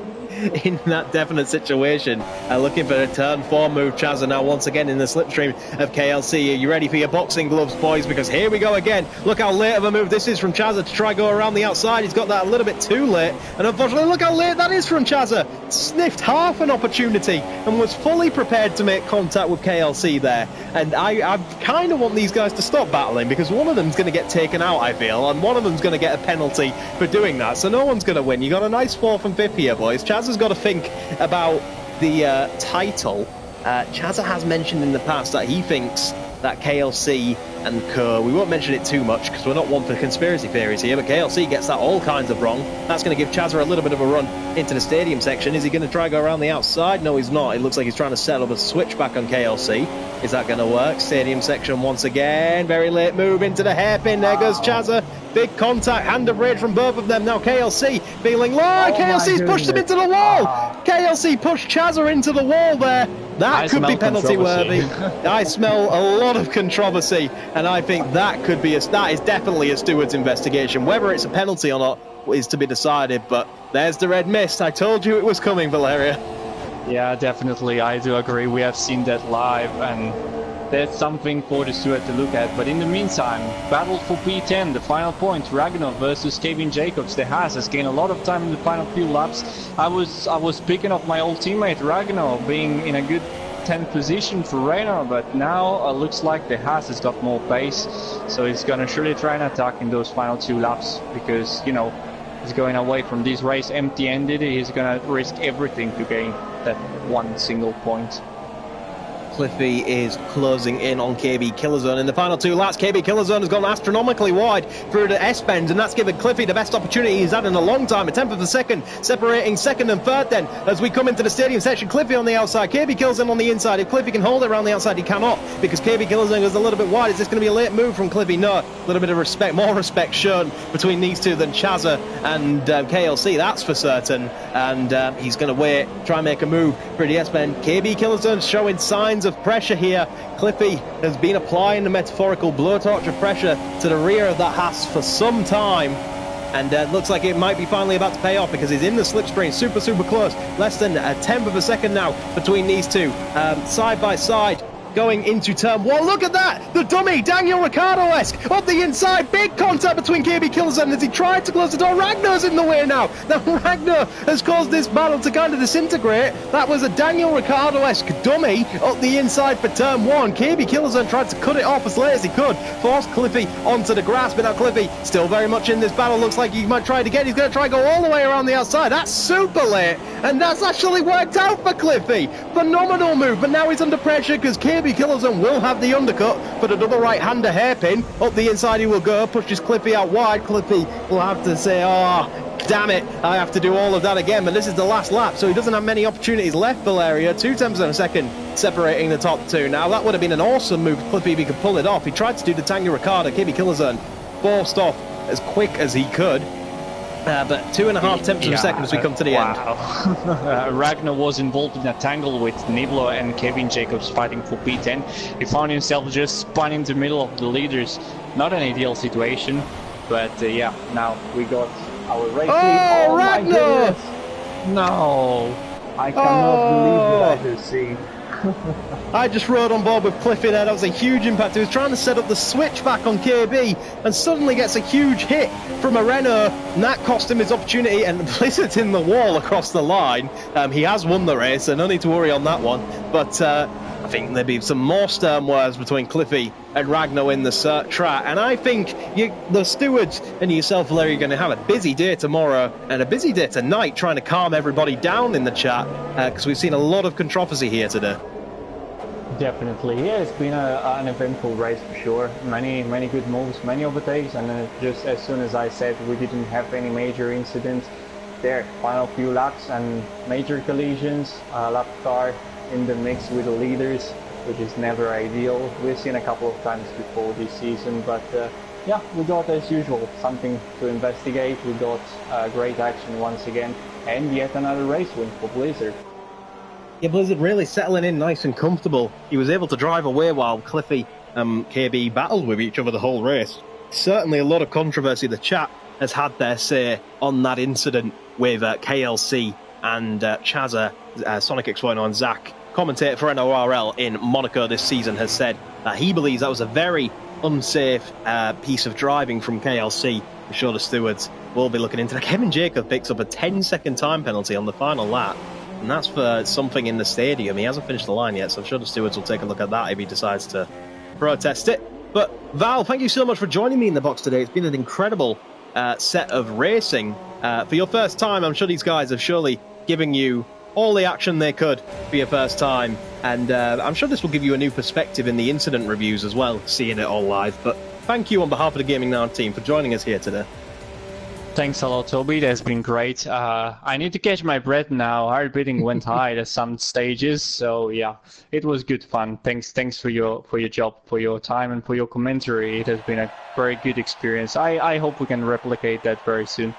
In that definite situation. Looking for a turn 4 move. Chazza now once again in the slipstream of KLC. Are you ready for your boxing gloves, boys? Because here we go again. Look how late of a move this is from Chazza to try go around the outside. He's got that a little bit too late, and unfortunately look how late that is from Chazza. Sniffed half an opportunity and was fully prepared to make contact with KLC there. And I kind of want these guys to stop battling, because one of them's going to get taken out, I feel, and one of them's going to get a penalty for doing that, so no one's going to win. You got a nice 4th and 5th here, boys. Chazza's got to think about the title. Chazza has mentioned in the past that he thinks that KLC and co, we won't mention it too much because we're not one for conspiracy theories here, but KLC gets that all kinds of wrong. That's going to give Chazza a little bit of a run into the stadium section. Is he going to try to go around the outside? No, he's not. It looks like he's trying to set up a switchback on KLC. Is that going to work? Stadium section once again. Very late move into the hairpin. There goes Chazza. Big contact, hand of rage from both of them. Now KLC feeling low. KLC's pushed him into the wall. KLC pushed Chazza into the wall there. That could be penalty worthy. I smell a lot of controversy, and I think that could be that is definitely a steward's investigation. Whether it's a penalty or not is to be decided, but there's the red mist. I told you it was coming, Valeria. Yeah, definitely. I do agree. We have seen that live, and that's something for the steward to look at. But in the meantime, battle for P10, the final point, Ragnar versus Kevin Jacobs. De Haas has gained a lot of time in the final few laps. I was picking up my old teammate Ragnar being in a 10th position for Renault, but now looks like the Haas has got more pace, so he's gonna surely try and attack in those final 2 laps, because, you know, he's going away from this race empty-handed. He's gonna risk everything to gain that one single point. Cliffy is closing in on KB Killerzone in the final 2 laps. KB Killerzone has gone astronomically wide through the S-bend, and that's given Cliffy the best opportunity he's had in a long time. A 10th of a second separating second and third then as we come into the stadium section. Cliffy on the outside, KB Killerzone on the inside. If Cliffy can hold it around the outside, he cannot, because KB Killerzone goes a little bit wide. Is this going to be a late move from Cliffy? No. A little bit of respect, more respect shown between these two than Chazza and KLC, that's for certain. And he's going to wait, try and make a move for the S-bend. KB Killerzone showing signs of pressure here. Cliffy has been applying the metaphorical blowtorch of pressure to the rear of that Haas for some time, and looks like it might be finally about to pay off, because he's in the slipstream, super close, less than a 10th of a second now between these two, side by side. Going into turn 1, look at that! The dummy, Daniel Ricciardo-esque, up the inside, big contact between KB Killerzone as he tried to close the door. Ragnar's in the way now. Now Ragnar has caused this battle to kind of disintegrate. That was a Daniel Ricciardo-esque dummy up the inside for turn 1. KB Killerzone tried to cut it off as late as he could, forced Cliffy onto the grass, but now Cliffy still very much in this battle. Looks like he might try it again. He's going to try and go all the way around the outside. That's super late, and that's actually worked out for Cliffy. Phenomenal move, but now he's under pressure because KB Killerzone will have the undercut, but another right-hander hairpin. Up the inside he will go, pushes Cliffy out wide. Cliffy will have to say, oh, damn it, I have to do all of that again, but this is the last lap, so he doesn't have many opportunities left, Valeria. 2 tenths of a second separating the top 2. Now, that would have been an awesome move, Cliffy, if he could pull it off. He tried to do the Daniel Ricciardo. KB Killerzone forced off as quick as he could. But 2.5 tenths of a second as we come to the end. Ragnar was involved in a tangle with Niblo and Kevin Jacobs fighting for P10. He found himself just spun in the middle of the leaders. Not an ideal situation, but yeah, now we got our race lead. Oh, Ragnar! No, I cannot believe what I just see. I just rode on board with Cliffy there. That was a huge impact. He was trying to set up the switchback on KB and suddenly gets a huge hit from a Renault, and that cost him his opportunity, and Blizzard's in the wall across the line. He has won the race, so no need to worry on that one. But I think there'll be some more stern words between Cliffy and Ragnar in the track, and I think the stewards and yourself, Larry, are going to have a busy day tomorrow and a busy day tonight trying to calm everybody down in the chat, because we've seen a lot of controversy here today. Definitely, yeah, it's been an eventful race for sure. Many good moves, many overtakes, and just as soon as I said we didn't have any major incidents there, final few laps and major collisions, lap car in the mix with the leaders, which is never ideal. We've seen a couple of times before this season, but yeah, we got, as usual, something to investigate. We got great action once again, and yet another race win for Blizzard. Yeah, Blizzard really settling in nice and comfortable. He was able to drive away while Cliffy and KB battled with each other the whole race. Certainly a lot of controversy. The chat has had their say on that incident with KLC and Chazza. Sonic X1 and Zach, commentator for NORL in Monaco this season, has said that he believes that was a very unsafe piece of driving from KLC. I'm sure the stewards will be looking into that. Kevin Jacob picks up a 10-second time penalty on the final lap, and that's for something in the stadium. He hasn't finished the line yet, so I'm sure the stewards will take a look at that if he decides to protest it. But Val, thank you so much for joining me in the box today. It's been an incredible set of racing. For your first time, I'm sure these guys have surely given you all the action they could for your first time, and I'm sure this will give you a new perspective in the incident reviews as well, seeing it all live. But thank you on behalf of the Gaming Now team for joining us here today. Thanks a lot, Toby. That's been great. I need to catch my breath now. Heart beating went high at some stages, so yeah, it was good fun. Thanks for your job, for your time, and for your commentary. It has been a very good experience. I hope we can replicate that very soon.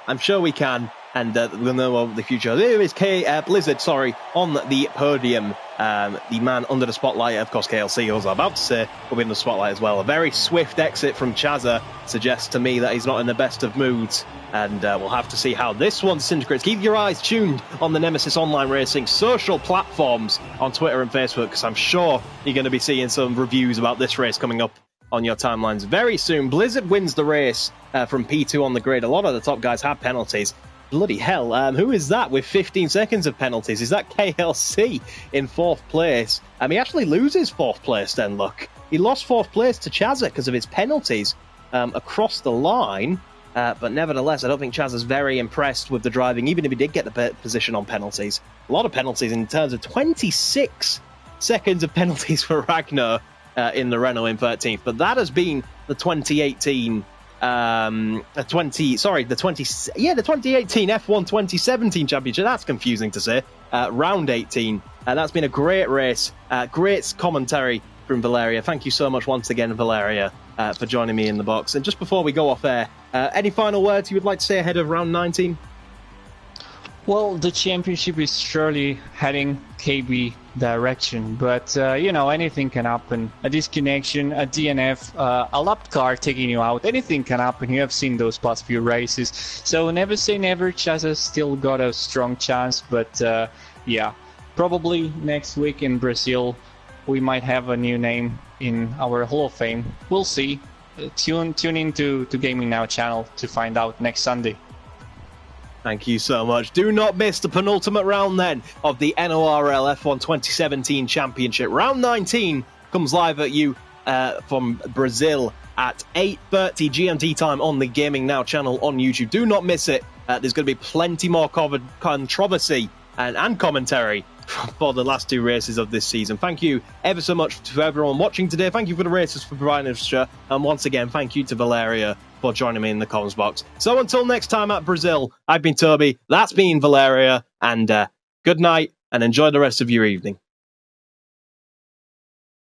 I'm sure we can, and we'll know of the future. There is Blizzard, on the podium. The man under the spotlight, of course, KLC, I was about to say, will be in the spotlight as well. A very swift exit from Chazza suggests to me that he's not in the best of moods, and we'll have to see how this one disintegrates. Keep your eyes tuned on the Nemesis Online Racing social platforms on Twitter and Facebook, because I'm sure you're going to be seeing some reviews about this race coming up on your timelines very soon. Blizzard wins the race from P2 on the grid. A lot of the top guys had penalties. Bloody hell. Who is that with 15 seconds of penalties? Is that KLC in 4th place? He actually loses 4th place then, look. He lost 4th place to Chazza because of his penalties across the line. But nevertheless, I don't think Chaz is very impressed with the driving, even if he did get the position on penalties. A lot of penalties in terms of 26 seconds of penalties for Ragnar in the Renault in 13th. But that has been the 2018, the 2018 F1 2017 championship. That's confusing to say. Round 18. That's been a great race. Great commentary from Valeria. Thank you so much once again, Valeria, for joining me in the box. And just before we go off air, any final words you would like to say ahead of round 19? Well, the championship is surely heading KB direction, but anything can happen. A disconnection, a DNF, a lap car taking you out, anything can happen. You have seen those past few races, so never say never. Chaz has still got a strong chance, but yeah, probably next week in Brazil we might have a new name in our Hall of Fame. We'll see. Tune into Gaming Now channel to find out next Sunday. Thank you so much. Do not miss the penultimate round then of the NORL F1 2017 Championship. Round 19 comes live at you from Brazil at 8:30 GMT time on the Gaming Now channel on YouTube. Do not miss it. There's going to be plenty more controversy and commentary for the last 2 races of this season. Thank you ever so much to everyone watching today. Thank you for the races for providing us, and once again, thank you to Valeria for joining me in the comments box. So until next time at Brazil, I've been Toby, that's been Valeria, and good night, and enjoy the rest of your evening.